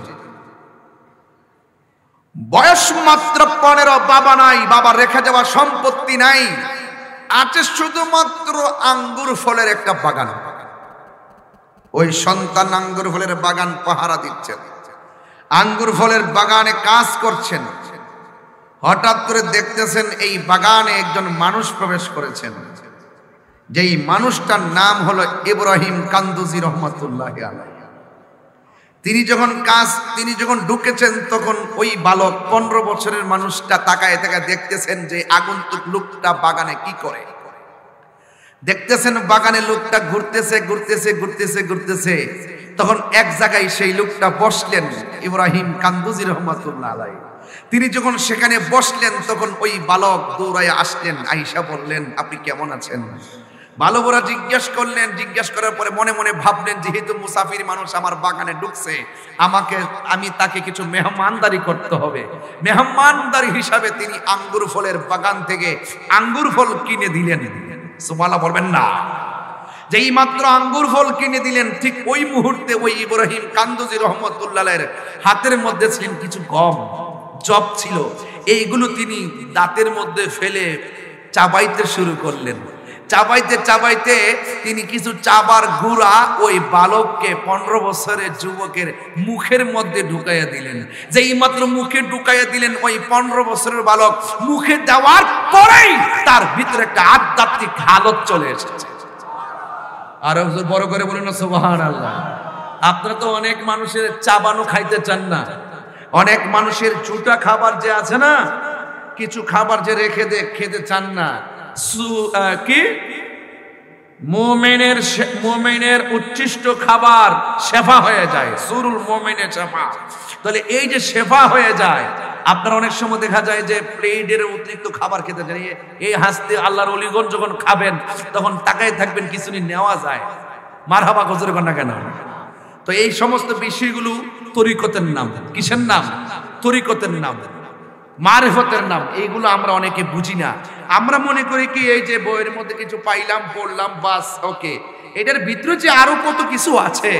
বয়স মাত্র 15, বাবা নাই, বাবা রেখে যাওয়া সম্পত্তি নাই, আছে শুধুমাত্র আঙ্গুর ফলের একটা বাগান। ওই সন্তান আঙ্গুর ফলের বাগান পাহারা দিচ্ছেন, আঙ্গুর ফলের বাগানে কাজ করছেন। হঠাৎ করে দেখতেছেন এই বাগানে একজন মানুষ প্রবেশ করেছেন, যেই মানুষটার নাম হলো ইব্রাহিম কান্দুজি রহমাতুল্লাহি আলাইহি। তিনি যখন ঢুকেছেন তখন ওই বালক 15 বছরের মানুষটা তাকায় তাকায় দেখতেছেন যে আগন্তুক লোকটা বাগানে কি করে। দেখতেছেন বাগানে লোকটা ঘুরতেছে ঘুরতেছে ঘুরতেছে ঘুরতেছে। তখন এক জায়গায় সেই লোকটা বসলেন, ইব্রাহিম কান্দুজি রহমাতুল্লাহ আলাইহি। তিনি যখন সেখানে বসলেন তখন ওই বালক দৌড়ায় আসলেন, আয়েশা বললেন আপনি কেমন আছেন? বালকরা জিজ্ঞেস করলেন, জিজ্ঞেস করার পরে মনে মনে ভাবলেন যেহেতু মুসাফির মানুষ আমার বাগানে ঢুকছে, আমি তাকে কিছু মেহমানদারি করতে হবে। মেহমানদারি হিসাবে তিনি আঙ্গুর ফলের বাগান থেকে আঙ্গুর ফল কিনে দিলেন। সুবহানাল্লাহ বলবেন না? যেই মাত্র আঙ্গুর ফল কিনে দিলেন, ঠিক ওই মুহূর্তে ওই ইব্রাহিম কান্দুজি রহমাতুল্লাহের হাতের মধ্যে ছিলেন কিছু গম, জব ছিল। এইগুলো তিনি দাঁতের মধ্যে ফেলে চাবাইতে শুরু করলেন। চাবাইতে চাবাইতে তিনি কিছু চাবার গুড়া ওই বালককে 15 বছরের যুবকের মুখের মধ্যে ঢুকাইয়া দিলেন। যেই মাত্র মুখে ঢুকাইয়া দিলেন, ওই 15 বছরের বালক মুখে দেওয়ার পরেই তার ভিতরে একটা আধ্যাত্মিক হালত চলে এসেছে। আর বড় করে বলেন না সুবহানাল্লাহ। আপনারা তো অনেক মানুষের চাবানো খাইতে চান না, অনেক মানুষের চুটা খাবার যে আছে না, কিছু খাবার যে রেখে খেতে চান না। কি মুমিনের উচ্ছিষ্ট খাবার শেফা হয়ে যায়, সুরুল মুমিনের শেফা। তাহলে এই যে শেফা হয়ে যায়, আপনার অনেক সময় দেখা যায় যে প্লেটের অতিরিক্ত খাবার খেতে চান, এই হাসতে আল্লাহর ওলিগণ যখন খাবেন তখন তাকায় থাকবেন কিছু নেওয়া যায়। মারহাবা গজরে কন্যা কেন? তো এই সমস্ত বিষয়গুলো তরিকতের নাম। কিসের নাম? তরিকতের নাম, মারিফতের নাম। এইগুলো আমরা অনেকে বুঝি না। আমরা মনে করি কি এই যে বইয়ের মধ্যে কিছু পাইলাম, পড়লাম, বাস ওকে। এটার ভিতরে যে আরো কত কিছু আছে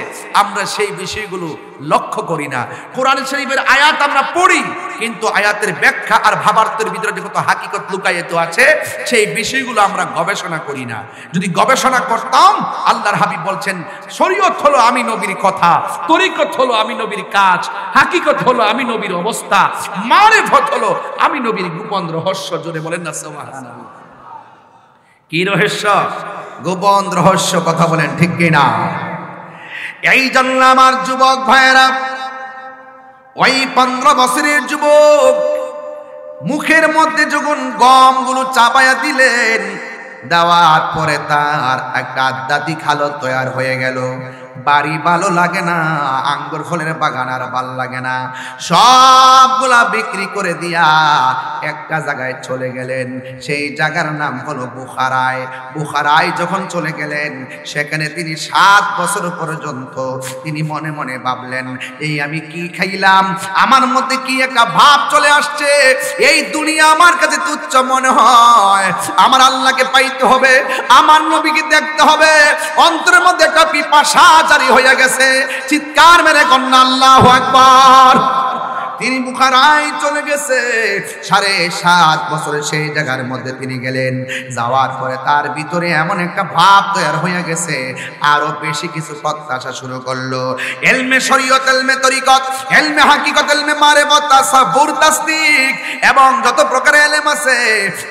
আমরা সেই বিষয়গুলো লক্ষ্য করি না। কোরআন শরীফের আয়াত আমরা পড়ি, কিন্তু আয়াতের ব্যাখ্যা আর ভাবার্থের ভিতরে যে কত হাকিকত লুকায়িত আছে সেই বিষয়গুলো আমরা গবেষণা করি না। যদি গবেষণা করতাম, আল্লাহর হাবিব বলছেন শরীয়ত হলো আমি নবীর কথা, তরিকত হলো আমি নবীর কাজ, হাকিকত হলো আমি নবীর অবস্থা, মারিফত হলো আমি নবীর গোপন রহস্য। জোরে বলেন না সুবহানাল্লাহ। কি রহস্য? গোপন রহস্য। কথা বলেন ঠিক কিনা? এই জন্য আমার যুবক ভাইয়েরা, ওই 15 বছরের যুবক মুখের মধ্যে যখন গমগুলো চাপায়া দিলেন, দেওয়ার পরে তার একটা আধ্যাত্মিক হালত তৈরি হয়ে গেল। বাড়ি ভালো লাগে না, আঙ্গুর ফলের বাগান আর ভাল লাগে না, সবগুলা বিক্রি করে দিয়া একটা জায়গায় চলে গেলেন। সেই জায়গার নাম হলো বুখারায়। বুখারায় যখন চলে গেলেন, সেখানে তিনি 7 বছর পর্যন্ত তিনি মনে মনে ভাবলেন, এই আমি কি খাইলাম, আমার মধ্যে কি একটা ভাব চলে আসছে, এই দুনিয়া আমার কাছে তুচ্ছ মনে হয়, আমার আল্লাহকে পাইতে হবে, আমার নবীকে দেখতে হবে। অন্তরের মধ্যে একটা পিপাসা জারি হয়ে গেছে। চিৎকার মেরে কন্যা আল্লাহু আকবার। তিনি বুখারায় চলে গেছে। 7.5 বছরে সেই জায়গার মধ্যে তিনি গেলেন। যাওয়ার পরে তার ভিতরে এমন একটা ভাব তৈরি হয়ে গেছে, আরো বেশি কিছু প্রত্যাশা শুরু করলো। ইলমে শরীয়ত, ইলমে তরিকত, ইলমে হাকিকত, ইলমে মারিফত, তাসাব্বুর, তাসদিক এবং যত প্রকারের ইলম আছে,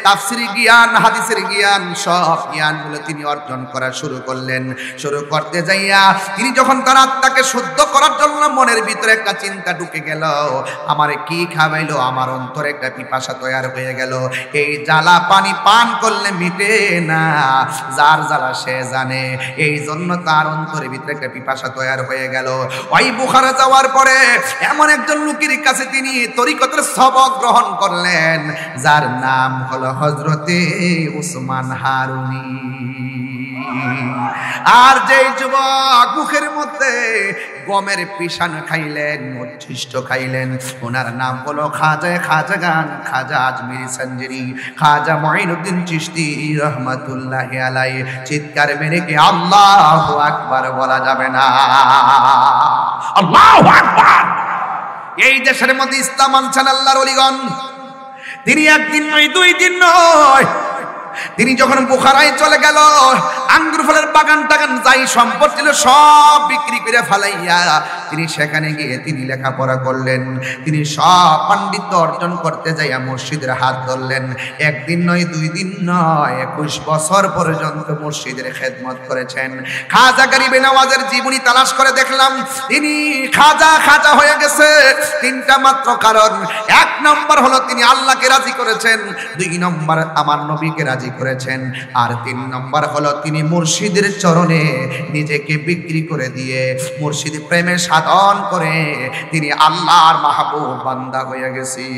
তাফসীরি জ্ঞান, হাদিসের জ্ঞান, সব জ্ঞানগুলো তিনি অর্জন করা শুরু করলেন। শুরু করতে যাইয়া তিনি যখন তার আত্মাকে শুদ্ধ করার জন্য মনের ভিতরে একটা চিন্তা ঢুকে গেল, আমারে কি খাওয়াইলো, আমার অন্তরে একটা পিপাসা তৈরি হয়ে গেল। এই জ্বালা পানি পান করলে মিটে না, যার জ্বালা সে জানে। এই জন্য তার অন্তরের ভিতরে একটা পিপাসা তৈরি হয়ে গেল। ওই বুখারা যাওয়ার পরে এমন একজন লোকের কাছে তিনি তরিকতের সবক গ্রহণ করলেন, যার নাম হলো হযরতে উসমান হারুনি। আর যেই যুবক মুখের মধ্যে গমের পিষান খাইলেন, উচ্ছিষ্ট খাইলেন, ওনার নাম হলো খাজাগান, খাজা আজমিরি সঞ্জরি, খাজা মুঈনুদ্দিন চিশতি রহমাতুল্লাহি আলাইহি। চিৎকার মেরে কি আল্লাহু আকবার বলা যাবে না? আল্লাহু আকবার। এই দেশের মধ্যে ইসলাম আনছেন আল্লাহর ওলিগণ। তিনি একদিন নয়, 2 দিন নয়, তিনি যখন বুখারায় চলে গেল, আঙ্গুর ফলের বাগান টাগান যাই সম্পদ ছিল সব বিক্রি করে ফেলাইয়া তিনি সেখানে গিয়ে তিনি লেখাপড়া করলেন। তিনি সব পাণ্ডিত্য অর্জন করতে যাইয়া মসজিদের হাত ধরলেন। 1 দিন নয়, 2 দিন নয়, 21 বছর পর্যন্ত মসজিদের খেদমত করেছেন। খাজা গরিবে নওয়াজের জীবনী তালাশ করে দেখলাম তিনি খাজা হয়ে গেছে 3টা মাত্র কারণ। 1 নম্বর হলো তিনি আল্লাহকে রাজি করেছেন, 2 নম্বর আমার নবীকে রাজি করেছেন, আর 3 নম্বর হলো তিনি মুর্শিদের চরণে নিজেকে বিক্রি করে দিয়ে মুর্শিদ প্রেমে সাধন করে তিনি আল্লাহর মাহবুব বান্দা হয়ে গেছি।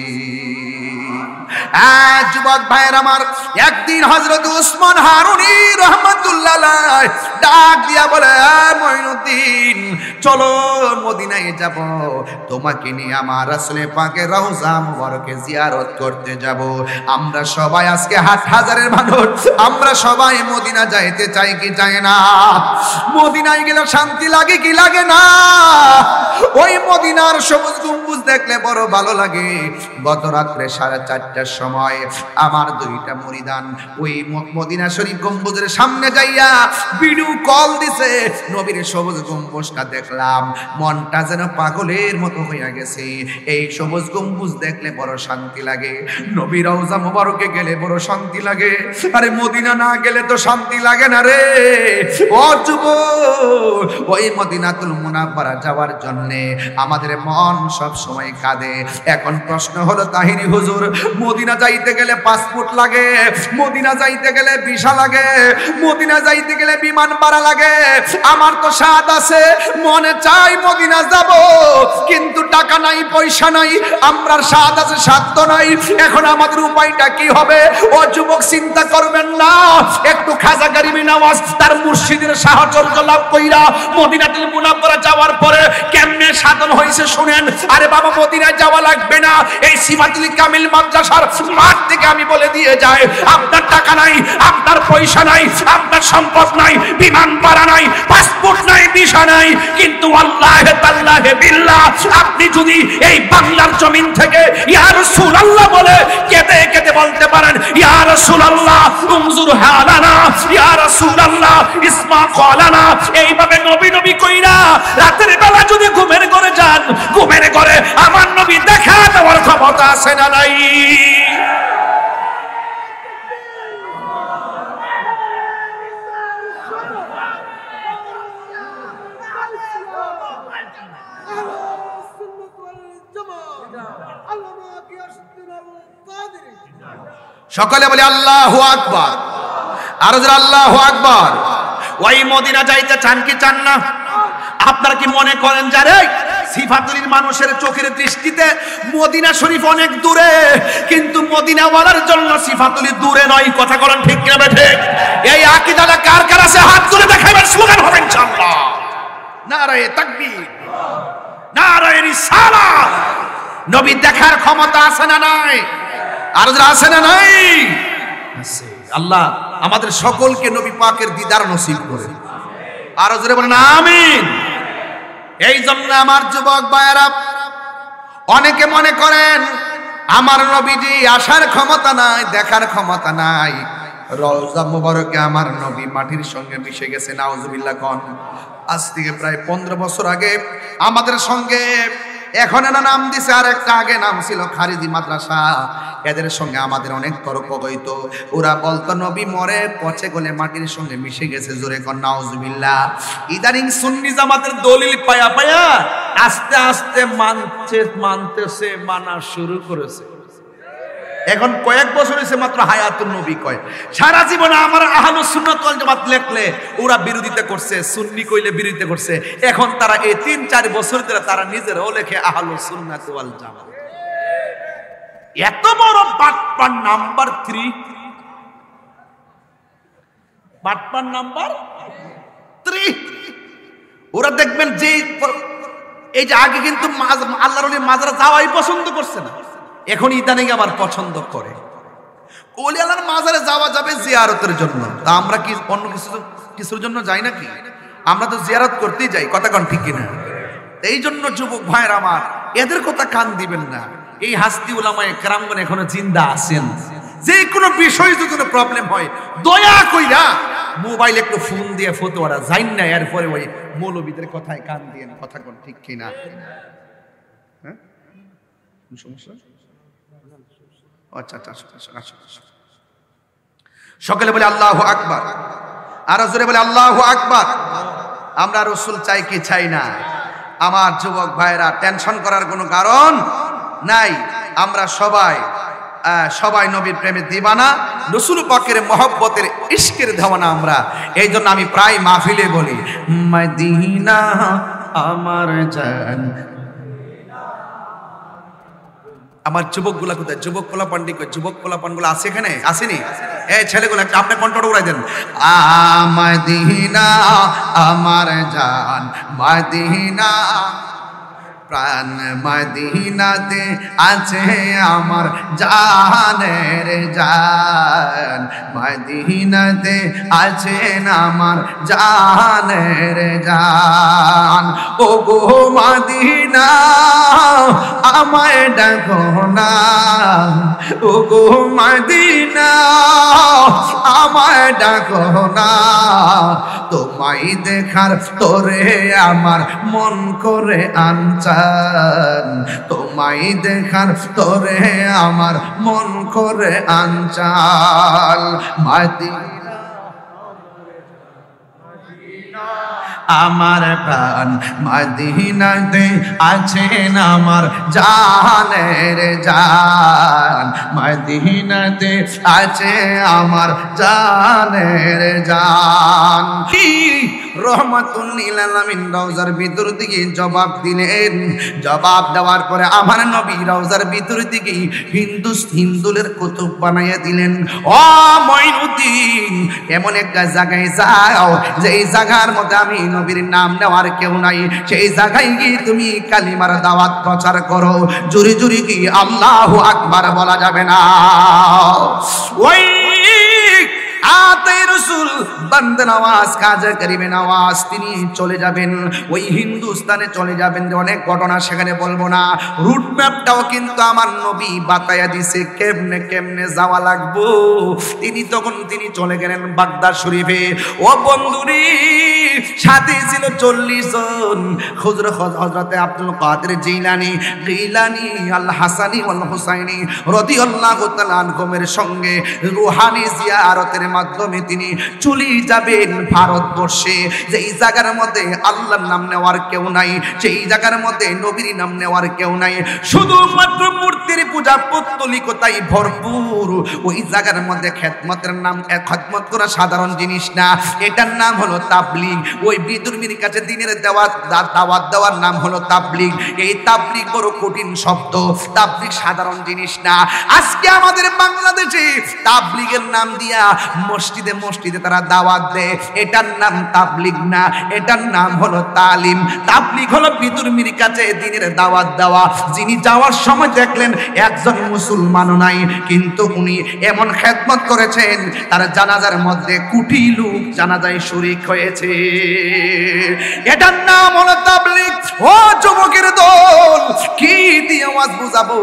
যুবক ভাইয়ের আমার, একদিন হযরত উসমান হারুনি রাহমাতুল্লাহ আলাইহি ডাক দিয়া বলে, মঈনুদ্দিন চলো মদিনায় যাব, তোমাকে নিয়ে আমার রাসূল পাকের রওজা মুবারকে জিয়ারত করতে যাব। আমরা সবাই আজকে 8,000 মানুষ, আমরা সবাই মদিনা যাইতে চাই কি চাই না? মদিনায় গেলে শান্তি লাগে কি লাগে না? ওই মদিনার সবুজ গম্বুজ গম্বুজ দেখলে বড় ভালো লাগে। গত রাত্রে 4:30টার সময় আমার দুইটা মুরিদান ওই মদিনা শরীফ গম্বুজের সামনে যাইয়া ভিডিও কল দিছে। নবীর সবুজ গম্বুজটা দেখলাম, মনটা যেন পাগলের মতো হইয়া গেছে। এই সবুজ গম্বুজ দেখলে বড় শান্তি লাগে। নবীর রওজা মোবারকে গেলে বড় শান্তি লাগে। আরে মদিনা না গেলে তো শান্তি লাগে না রে। ও যুবক, ওই মদিনাতুল মুনাওয়ারা যাওয়ার জন্য আমাদের মন সব সময় কাঁদে। এখন প্রশ্ন হলো তাহিরি হুজুর, মদিনা যাইতে গেলে পাসপোর্ট লাগে, মদিনা যাইতে গেলে ভিসা লাগে, মদিনা যাইতে গেলে বিমান ভাড়া লাগে। আমার তো স্বাদ আছে, মনে চাই মদিনা যাব, কিন্তু টাকা নাই, পয়সা নাই। আমরার স্বাদ আছে, স্বাদ তো নাই। এখন আমাদের উপায়টা কি হবে? ও যুবক, চিন্তা করবেন না। একটু খাজা গরিবি নওয়াজ তার মুর্শিদের সাহায্য লাভ কইরা মদিনাতুল মুনাওয়ারা যাওয়ার পরে কেমনে সাধন হয়েছে শুনেন। আরে বাবা, মদিনায় যাওয়া লাগবে না। এই সিফাতুল কামিল মাদ্রাসার মাঠ থেকে আমি বলে দিয়ে যাই, আপনার টাকা নাই, আপনার পয়সা নাই, আপনার সম্পদ নাই, বিমান ভাড়া নাই, পাসপোর্ট নাই, ভিসা নাই, কিন্তু আল্লাহে তাআলাহে বিল্লাহ আপনি যদি এই বাংলার জমিন থেকে ইয়া রাসূলুল্লাহ বলে কেঁদে কেঁদে বলতে পারেন, ইয়া রাসূলুল্লাহ উনজুর হালানা, ইয়া রাসূলুল্লাহ ইসমা ক্বালানা, এইভাবে নবী নবী কইরা রাতের বেলা যদি ঘুমের ঘরে যান, ঘুমের ঘরে আমার নবী দেখা দেওয়ার ক্ষমতা আছে না নাই? সকলে বলি আল্লাহু আকবার। আর যারা আল্লাহু আকবার। ওই মদিনা যাইতে চান কি চান না? আপনারা কি মনে করেন যারে সিফাতুলির মানুষের চোখের দৃষ্টিতে মদিনা শরীফ অনেক দূরে, কিন্তু মদিনাওয়ালার জন্য সিফাতুলি দূরে নয়? কথা বলেন ঠিক না বেঠে? এই আকীদাটা কার কার আছে হাত তুলে দেখাবেন, স্লোগান হবে ইনশাআল্লাহ। নারায়ে তাকবীর, নারায়ে রিসালাত। নবী দেখার ক্ষমতা আছে না নাই? আর যারা আছে না নাই? আছে। আল্লাহ আমাদের সকলকে নবী পাকের দিদার নসিব করে। আর জোরে বলেন আমিন। এই জন্য আমার যুবক ভাইয়েরা, অনেকে মনে করেন আমার নবীজি আসার ক্ষমতা নাই, দেখার ক্ষমতা নাই। রওজা মুবারকে আমার নবী মাটির সঙ্গে মিশে গেছে। নাউজুবিল্লাহ কোন। আজ থেকে প্রায় 15 বছর আগে আমাদের সঙ্গে, এখন এরা নাম দিছে, আর একটা আগে নাম ছিল খারিজি মাদ্রাসা। এদের সঙ্গে আমাদের অনেক তর্ক হইত। ওরা বলতো নবী মরে পচে গলে মাটির সঙ্গে মিশে গেছে। জোরে কর নাউজুবিল্লাহ। ইদানিং সুন্নি জামাতের দলিল পায়া পায়া আস্তে আস্তে মানতেছে, মানা শুরু করেছে। এখন কয়েক বছর হয়েছে মাত্র হায়াতুন নবী কয়। সারা জীবন আমার আহলুস সুন্নাত ওয়াল জামাত লেখলে ওরা বিরোধিতা করছে, সুন্নি কইলে বিরোধিতা করছে। এখন তারা এই 3-4 বছর ধরে তারা নিজেরাও লেখে আহলুস সুন্নাত ওয়াল জামাত। এত বড় বাটপার নাম্বার 3, বাটপার নাম্বার 3। ওরা দেখবেন যে এই যে আগে কিন্তু আল্লাহর ওলির মাজারে যাওয়াই পছন্দ করছে না, এখন ইদানিং আবার পছন্দ করে। ওলি আল্লাহর মাজারে যাওয়া যাবে জিয়ারতের জন্য, তা আমরা কি অন্য কিছুর জন্য যাই নাকি? আমরা তো জিয়ারত করতেই যাই। কথা কোন ঠিক কিনা? এই জন্য যুবক ভাইয়ের আমার, এদের কথা কান দিবেন না। এই হাস্তি উলামায়ে কেরামগণ এখনো জিন্দা আছেন। যে কোনো বিষয় যদি প্রবলেম হয়, দয়া কইরা মোবাইল একটু ফোন দিয়ে ফতোয়ারা যাইন না, এরপরে ওই মৌলবীদের কথায় কান দিয়েন। কথা কোন ঠিক কিনা? হ্যাঁ, সমস্যা? আচ্ছা আচ্ছা, সকলে বলে আল্লাহু আকবার। আর জোরে বলে আল্লাহু আকবার। আমরা রাসূল চাই কি চাই না? আমার যুবক ভাইরা, টেনশন করার কোনো কারণ নাই। আমরা সবাই নবীর প্রেমে দিবানা, রাসূল পাকের মহব্বতের ইশকের দেওয়ানা আমরা। এই জন্য আমি প্রায় মাহফিলে বলি, মদিনা আমার জান। আমার যুবকগুলা কোথায়? যুবক পোলাপান কই? যুবক পোলাপানগুলো আছে এখানে? আসেনি? এই ছেলেগুলো একটা আপনি কণ্ঠটা উড়াই দেন। মদিনা আমার জান, মদিনা প্রাণ মদিনাতে আছে আমার জানের জান, মদিনাতে আছেন আমার জানের জান। ও গো মদিনা আমায় ডাকো না, ও গো মদিনা আমায় ডাকো না, তোমায় দেখার তোরে আমার মন করে আনচান, তোমায় দেখার তোরে আমার মন করে আনচাল। মদিনা আমার প্রাণ মদিনাতে আছেন আমার জানের জান, মদিনাতে আছে আমার জানের জান। কি রহমাতুল লিল আলামিন রওজার ভিতর থেকে জবাব দিলেন। জবাব দেওয়ার পরে আমার নবী রওজার ভিতর থেকে হিন্দুলের কুতুব বানাইয়া দিলেন। ও মঈনুদ্দিন, এমন একটা জায়গায় যাও যেই জায়গার মধ্যে আমি নবীর নাম নেওয়ার কেউ নাই, সেই জায়গায় গিয়ে তুমি কালিমার দাওয়াত প্রচার করো। জুরি জুরি কি আল্লাহু আকবার বলা যাবে না? ওই আতে রসুল বান্দা নওয়াজ কাজী করিমে নওয়াজ তিনি চলে যাবেন, ওই হিন্দুস্তানে চলে যাবেন। অনেক ঘটনা সেখানে বলবো না, রুট ম্যাপটাও কিন্তু আমার নবী বাতায়া দিছে কেমনে কেমনে যাওয়া লাগবো। তিনি চলে গেলেন বাগদাদ শরীফে। ও বন্ধুরি, সাথে ছিল 40 জন। হযরতে আব্দুল কাদের জিলানী আল হাসানী ওয়াল হুসাইনী রাদিয়াল্লাহু তাআলা আনহুমের সঙ্গে রূহানী জিয়ারতের মাধ্যমে তিনি চলে যাবেন ভারতবর্ষে। যেই জায়গার মধ্যে আল্লাহর নাম নেওয়ার কেউ নাই, সেই জায়গার মধ্যে নবীর নাম নেওয়ার কেউ নাই, শুধুমাত্র মূর্তির পূজা পৌত্তলিকতাই ভরপুর। ওই জায়গার মধ্যে খেদমতের নাম, খেদমত করা সাধারণ জিনিস না, এটার নাম হলো তাবলীগ। ওই বিদুর্মীর কাছে দিনের দাওয়াত দেওয়ার নাম হলো তাবলীগ। এই তাবলীগ বড় কঠিন শব্দ, তাবলীগ সাধারণ জিনিস না। আজকে আমাদের বাংলাদেশে তাবলীগের নাম দিয়া মসজিদে মসজিদে তারা দাওয়াত দেয়, এটার নাম তাবলীগ না, এটার নাম হলো তালিম। তাবলীগ হলো বিদুর্মীর কাছে দিনের দাওয়াত দেওয়া। যিনি যাওয়ার সময় দেখলেন একজন মুসলমানও নাই, কিন্তু উনি এমন খেদমত করেছেন তার জানাজার মধ্যে কোটি লোক জানাজায় শরীক হয়েছে। এটার নাম হলো তাবলীগ। ও যুবকের দল, কি দিয়ে ওয়াজ বুঝাবো?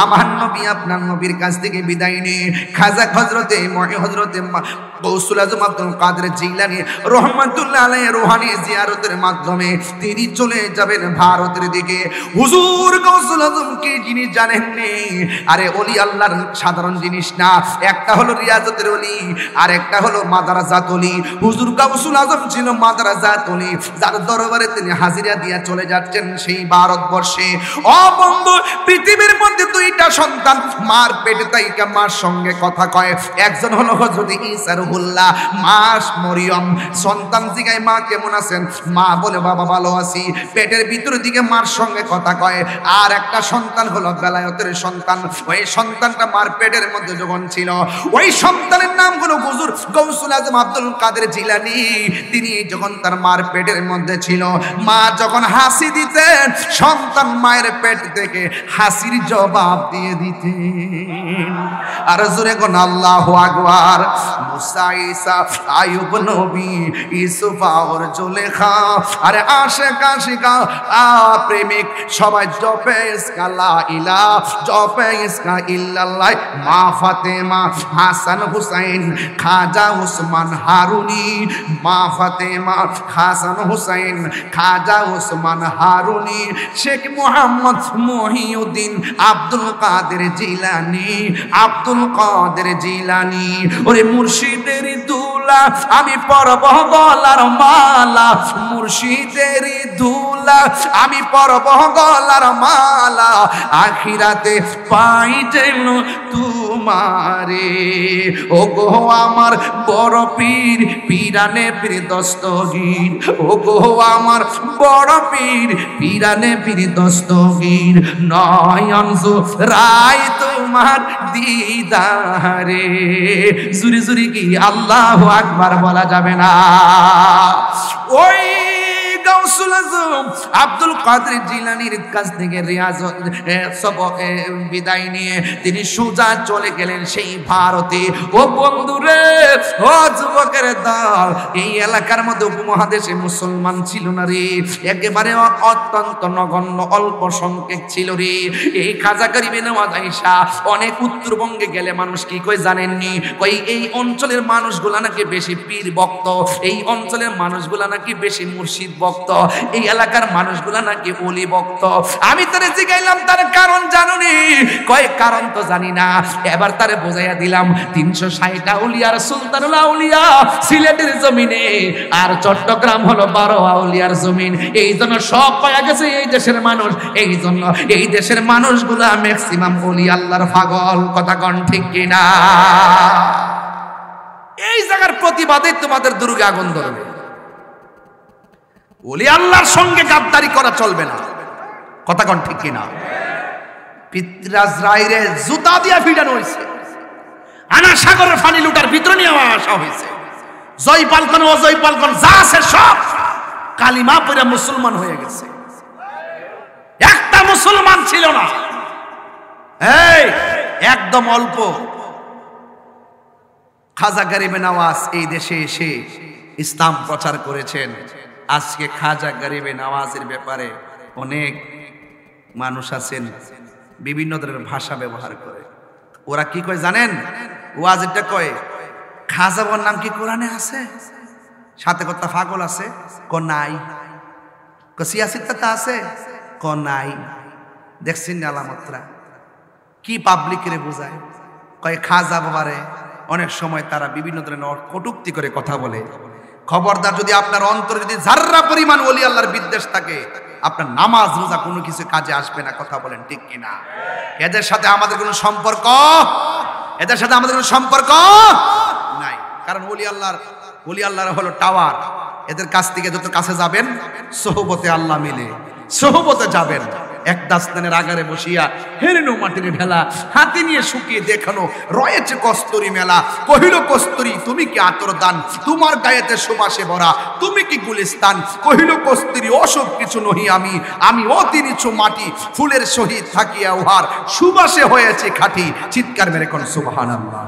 আমার নবী আপনার নবীর কাছ থেকে বিদায় নিয়ে খাজা হযরতে গৌসুল আজম আব্দুল কাদের জিলানী রহমাতুল্লাহ আলাইহি রূহানী জিয়ারতের মাধ্যমে তিনি চলে যাবেন ভারতের দিকে। হুজুর গৌসুল আজম কি জিনিস জানেননি? আরে ওলি আল্লাহর সাধারণ জিনিস না, একটা হলো রিয়াজতের ওলি আর একটা হলো মাদ্রাসাত ওলি। হুজুর গৌসুল আজম ছিল মাদ্রাসাত ওলি, যার দরবারে তিনি হাজিরা দিয়া চলে যাচ্ছেন সেই ভারতবর্ষে। ও বন্ধু, পৃথিবীর মধ্যে দুইটা সন্তান মার পেটে তাইকা মার সঙ্গে কথা কয়। একজন হলো হযরত ঈসা রুহুল্লাহ, মা মরিয়ম। সন্তান জিগায় মা কেমন আছেন? মা বলে বাবা ভালো আছি। পেটের ভিতর দিকে মার সঙ্গে কথা কয়। আর একটা সন্তান হলো বেলায়েতের সন্তান। ওই সন্তানটা মার পেটের মধ্যে যখন ছিল, ওই সন্তানের নাম হলো হুজুর গৌসুল আজম আব্দুল কাদের জিলানী। তিনি যখন তার মার পেটের মধ্যে ছিল, মা যখন হাসি দিতেন, সন্তান মায়ের পেট থেকে হাসির জবাব দিয়ে দিতেন। আর জোরে কোন আল্লাহু আকবার। মুসা, ঈসা, আইয়ুব নবী, ইউসুফ আর জুলেখা, আরে আশিক আশিকা প্রেমিক সবাই জপে ইসকা লা ইলাহা, জপে ইসকা ইল্লাল্লাহ। মা ফাতেমা, হাসান হুসাইন, খাজা উসমান হারুনি। মা ফাতেমা, হাসান হুসাইন, খাজা উসমান হারুনি, শেখ মুহাম্মদ মহিউদ্দিন আব্দুল কাদের জিলানী, আব্দুল কাদের জিলানী। ওরে মুর্শিদের দুলা আমি পরব গলার মালা, মুর্শিদের দুলা আমি পরব গলার মালা, আখিরাতে পাই যেন তোমারে। ও গো আমার বড় পীর, পীরানে পীর দস্তগীর। ও গো আমার বড় পীর, পীরানে পীর দস্তগীর। নয়ন রায় তোমার দিদারে। জুরি জুরি কি আল্লাহু আকবার বলা যাবে না? ওই গাউসুল আজম আব্দুল কাদের জিলানীর কাছ থেকে রিয়াজত সবক বিদায় নিয়ে তিনি সোজা চলে গেলেন সেই ভারতে। ও বন্ধুরে, ও যুবকের দল, এই এলাকার মধ্যে উপমহাদেশে মুসলমান ছিল না রে, একেবারে অত্যন্ত নগণ্য অল্প সংখ্যক ছিল রে। এই খাজা গরিবে নওয়াজ আয়েশা অনেক উত্তরবঙ্গে গেলে মানুষ কি কই জানেননি? কই এই অঞ্চলের মানুষগুলা নাকি বেশি পীর ভক্ত, এই অঞ্চলের মানুষগুলা নাকি বেশি মুর্শিদ ভক্ত, এই এলাকার মানুষগুলা নাকি ওলি ভক্ত। আমি তারে জিগাইলাম তার কারণ জানুনি? কয় কারণ তো জানি না। এবার তারে বোঝাইয়া দিলাম 360 আউলিয়ার সুলতানুল আউলিয়া সিলেটের জমিনে, আর চট্টগ্রাম হলো 12 আউলিয়ার জমিন। এই জন্য সব পাওয়া গেছে এই দেশের মানুষ, এই জন্য এই দেশের মানুষগুলা ম্যাক্সিমাম ওলি আল্লাহর পাগল। কথা কোন ঠিক কিনা? এই জায়গার প্রতিবাদে তোমাদের দুর্গে আগুন ধরবে। ওলি আল্লাহর সঙ্গে গাদ্দারি করা চলবে না। কথা কোন ঠিক কিনা? পিতরাজ রায়রে জুতা দিয়া ফিডানো হয়েছে, আনা সাগরের পানি লুটার ভিতরে নিয়ে আসা হয়েছে। জয় পালকন অজয় পালকন যা আছে সব কালিমা পড়ে মুসলমান হয়ে গেছে। একটা মুসলমান ছিল না। এই একদম অল্প খাজা গরিবে নওয়াজ এই দেশে এসে ইসলাম প্রচার করেছেন। আজকে খাজা গরিবে নওয়াজের ব্যাপারে অনেক মানুষ আছেন বিভিন্ন ধরনের ভাষা ব্যবহার করে। ওরা কি কয় জানেন? ওয়াজটা কয় খাজা বাবার নাম কি কোরআনে আছে? সাথে কথা পাগল আছে ক নাই, ক সিয়াসিত্তা আছে ক নাই। দেখছেন আলামতরা কি পাবলিকের বোঝায়? কয় খাজা বাবারে অনেক সময় তারা বিভিন্ন ধরনের কটূক্তি করে কথা বলে। খবরদার, যদি আপনার অন্তরে যদি যার্রা পরিমাণ ওলি আল্লাহর বিদ্বেষ থাকে, আপনার নামাজ রোজা কোনো কিছু কাজে আসবে না। কথা বলেন ঠিক কিনা? এদের সাথে আমাদের কোনো সম্পর্ক, এদের সাথে আমাদের কোনো সম্পর্ক নাই। কারণ ওলি আল্লাহর হলো টাওয়ার। এদের কাছ থেকে যত কাছে যাবেন সোহবতে আল্লাহ মিলে, সোহবতে যাবেন। এক দাস্তানের আগারে বসিয়া হেরেনো মাটির ঢেলা, হাতে নিয়ে শুকিয়ে দেখানো রয়েছে কস্তুরি মেলা। কহিল কস্তুরি তুমি কি আতর দান, তোমার গায়েতে সুবাসে ভরা তুমি কি গুলিস্তান। কহিল কস্তুরি ওসব কিছু নহি আমি, আমি অতি নিচু মাটি, ফুলের সহিত থাকিয়া উহার সুবাসে হয়েছে খাঁটি। চিৎকার মেরে কোন সুবহানাল্লাহ।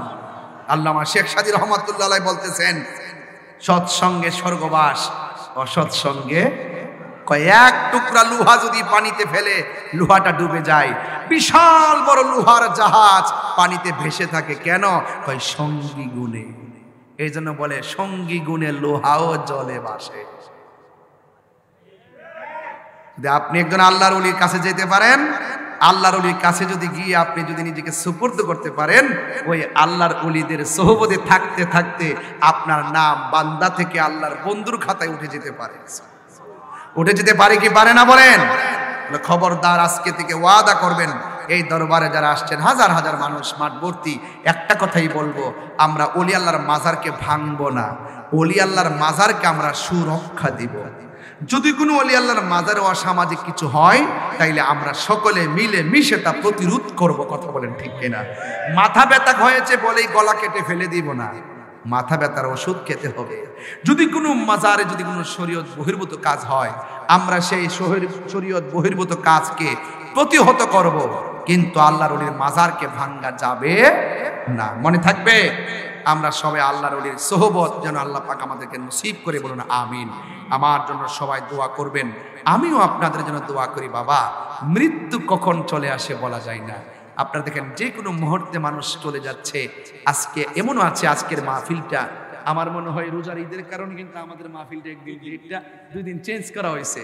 আল্লামা শেখ সাদী রহমাতুল্লাহ আলাইহি বলতেছেন, সৎসঙ্গে স্বর্গবাস, অসৎসঙ্গে এক টুকরা লোহা যদি পানিতে ফেলে লোহাটা ডুবে যায়। বিশাল বড় লোহার জাহাজ পানিতে ভেসে থাকে কেন? কয় সঙ্গী গুণে। এই জন্য বলে সঙ্গী গুণে লোহাও জলে ভাসে। আপনি একজন আল্লাহর ওলির কাছে যেতে পারেন, আল্লাহর ওলির কাছে যদি গিয়ে আপনি যদি নিজেকে সুপুর্দ করতে পারেন, ওই আল্লাহর ওলিদের সোহবতে থাকতে থাকতে আপনার নাম বান্দা থেকে আল্লাহর বন্ধুর খাতায় উঠে যেতে পারে। উঠে যেতে পারে কি পারে না বলেন? খবরদার, আজকে থেকে ওয়াদা করবেন, এই দরবারে যারা আসছেন হাজার হাজার মানুষ মাঠ ভর্তি, একটা কথাই বলবো, আমরা ওলি আল্লাহর মাজারকে ভাঙবো না, ওলি আল্লাহর মাজারকে আমরা সুরক্ষা দিব। যদি কোনো ওলি আল্লাহর মাজারে অসামাজিক কিছু হয়, তাইলে আমরা সকলে মিলে মিশে তা প্রতিরোধ করব। কথা বলেন ঠিক কিনা? মাথা ব্যথা হয়েছে বলেই গলা কেটে ফেলে দিব না, মাথা ব্যথার ওষুধ খেতে হবে। যদি কোনো মাজারে যদি কোনো শরীয়ত বহির্ভূত কাজ হয়, আমরা সেই শরীয়ত বহির্ভূত কাজকে প্রতিহত করব, কিন্তু আল্লাহর ওলির মাজারকে ভাঙ্গা যাবে না। মনে থাকবে, আমরা সবাই আল্লাহর ওলির সোহবত যেন আল্লাহ পাক আমাদেরকে নসিব করে, বলুন আমিন। আমার জন্য সবাই দোয়া করবেন, আমিও আপনাদের জন্য দোয়া করি। বাবা, মৃত্যু কখন চলে আসে বলা যায় না। আপনারা দেখেন যে কোনো মুহূর্তে মানুষ চলে যাচ্ছে। আজকে এমনও আছে, আজকের মাহফিলটা আমার মনে হয় রোজার ঈদের কারণে কিন্তু আমাদের মাহফিলটা একদিন ডেটটা 2 দিন চেঞ্জ করা হয়েছে।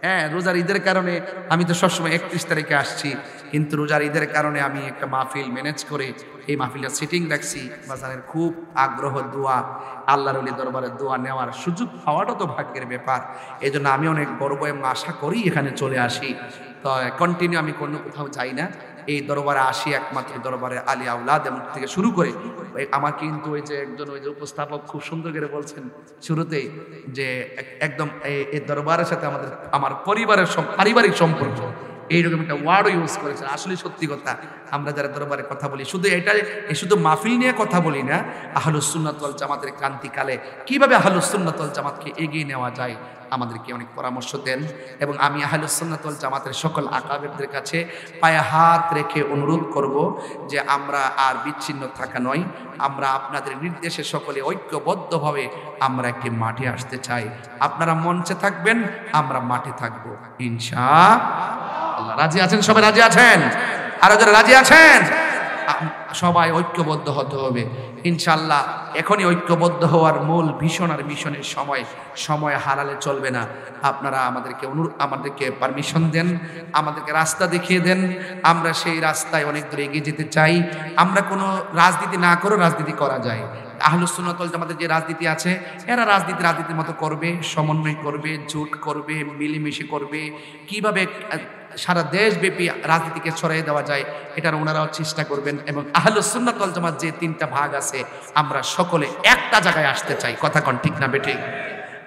হ্যাঁ, রোজার ঈদের কারণে আমি তো সবসময় 31 তারিখে আসছি, কিন্তু রোজার ঈদের কারণে আমি একটা মাহফিল ম্যানেজ করে এই মাহফিলটা সেটিং রাখছি। বাজারের খুব আগ্রহ, দোয়া, আল্লাহর ওলি দরবারে দোয়া নেওয়ার সুযোগ পাওয়াটা তো ভাগ্যের ব্যাপার। এই জন্য আমি অনেক গর্ব এবং আশা করি এখানে চলে আসি। তো কন্টিনিউ আমি কোনো কোথাও যাই না, এই দরবারে আসি একমাত্র দরবারে আলী আউলাদ থেকে শুরু করে। আমার কিন্তু ওই যে একজন ওই যে উপস্থাপক খুব সুন্দর করে বলছেন শুরুতেই যে একদম এই দরবারের সাথে আমার পরিবারের পারিবারিক সম্পর্ক, এইরকম একটা ওয়ার্ডও ইউজ করেছেন। আসলে সত্যি কথা, আমরা যারা দরবারে কথা বলি শুধু শুধু মাহফিল নিয়ে কথা বলি না, আহলুস সুন্নাত ওয়াল জামাতের ক্রান্তিকালে কিভাবে আহলুস সুন্নাত ওয়াল জামাতকে এগিয়ে নেওয়া যায় আমাদেরকে অনেক পরামর্শ দেন। এবং আমি আহলুস সুন্নাত ওয়াল জামাতের সকল আকাবেরদের কাছে পায়ে হাত রেখে অনুরোধ করব যে আমরা আর বিচ্ছিন্ন থাকা নয়, আমরা আপনাদের নির্দেশে সকলে ঐক্যবদ্ধভাবে আমরা একটি মাঠে আসতে চাই। আপনারা মঞ্চে থাকবেন, আমরা মাঠে থাকবো ইনশাআল্লাহ। রাজি আছেন? সবাই রাজি আছেন? আরো যারা রাজি আছেন, সবাই ঐক্যবদ্ধ হতে হবে ইনশাআল্লাহ। এখনই ঐক্যবদ্ধ হওয়ার মূল ভীষণ আর মিশনের সময় হারালে চলবে না। আপনারা আমাদেরকে পারমিশন দেন, আমাদেরকে রাস্তা দেখিয়ে দেন, আমরা সেই রাস্তায় অনেক দূর এগিয়ে যেতে চাই। আমরা কোনো রাজনীতি না করেও রাজনীতি করা যায়। আহলুস সুন্নাত ওয়াল জামাতের যে রাজনীতি আছে, এরা রাজনীতির মতো করবে, সমন্বয় করবে, জোট করবে, মিলেমিশে করবে। কিভাবে সারা দেশব্যাপী রাজনীতিকে ছড়িয়ে দেওয়া যায় এটার ওনারাও চেষ্টা করবেন। এবং আহলুস সুন্নাত ওয়াল জামাত যে 3টা ভাগ আছে, আমরা সকলে একটা জায়গায় আসতে চাই। কথা কোন ঠিক না বেঠিক?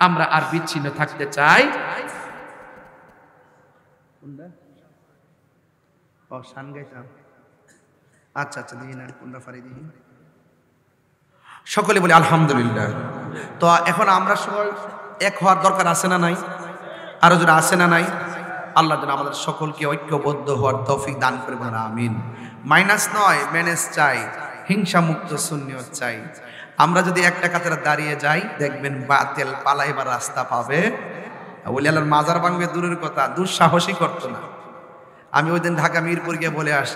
আমরা আর বিচ্ছিন্ন থাকতে চাই। আচ্ছা দিন আর কোনটা ফারি দিন, সকলে বলি আলহামদুলিল্লাহ। তো এখন আমরা সবাই এক হওয়ার দরকার আছে না নাই? আরো যারা আছে না নাই? আল্লাহ যেন আমাদের সকলকে ঐক্যবদ্ধ হওয়ার তৌফিক দান করে বলেন আমিন। মাইনাস নয়, ম্যানেজ চাই, হিংসা মুক্ত সুন্নিয়ত চাই। আমরা যদি একটা কাতারে দাঁড়িয়ে যাই, দেখবেন বাতিল পালাইবার রাস্তা পাবে। ওলি আল্লাহর মাজার ভাঙবে দূরের কথা, দুঃসাহসী করতো না। আমি ওই দিন ঢাকা মিরপুর গিয়ে বলে আসছি,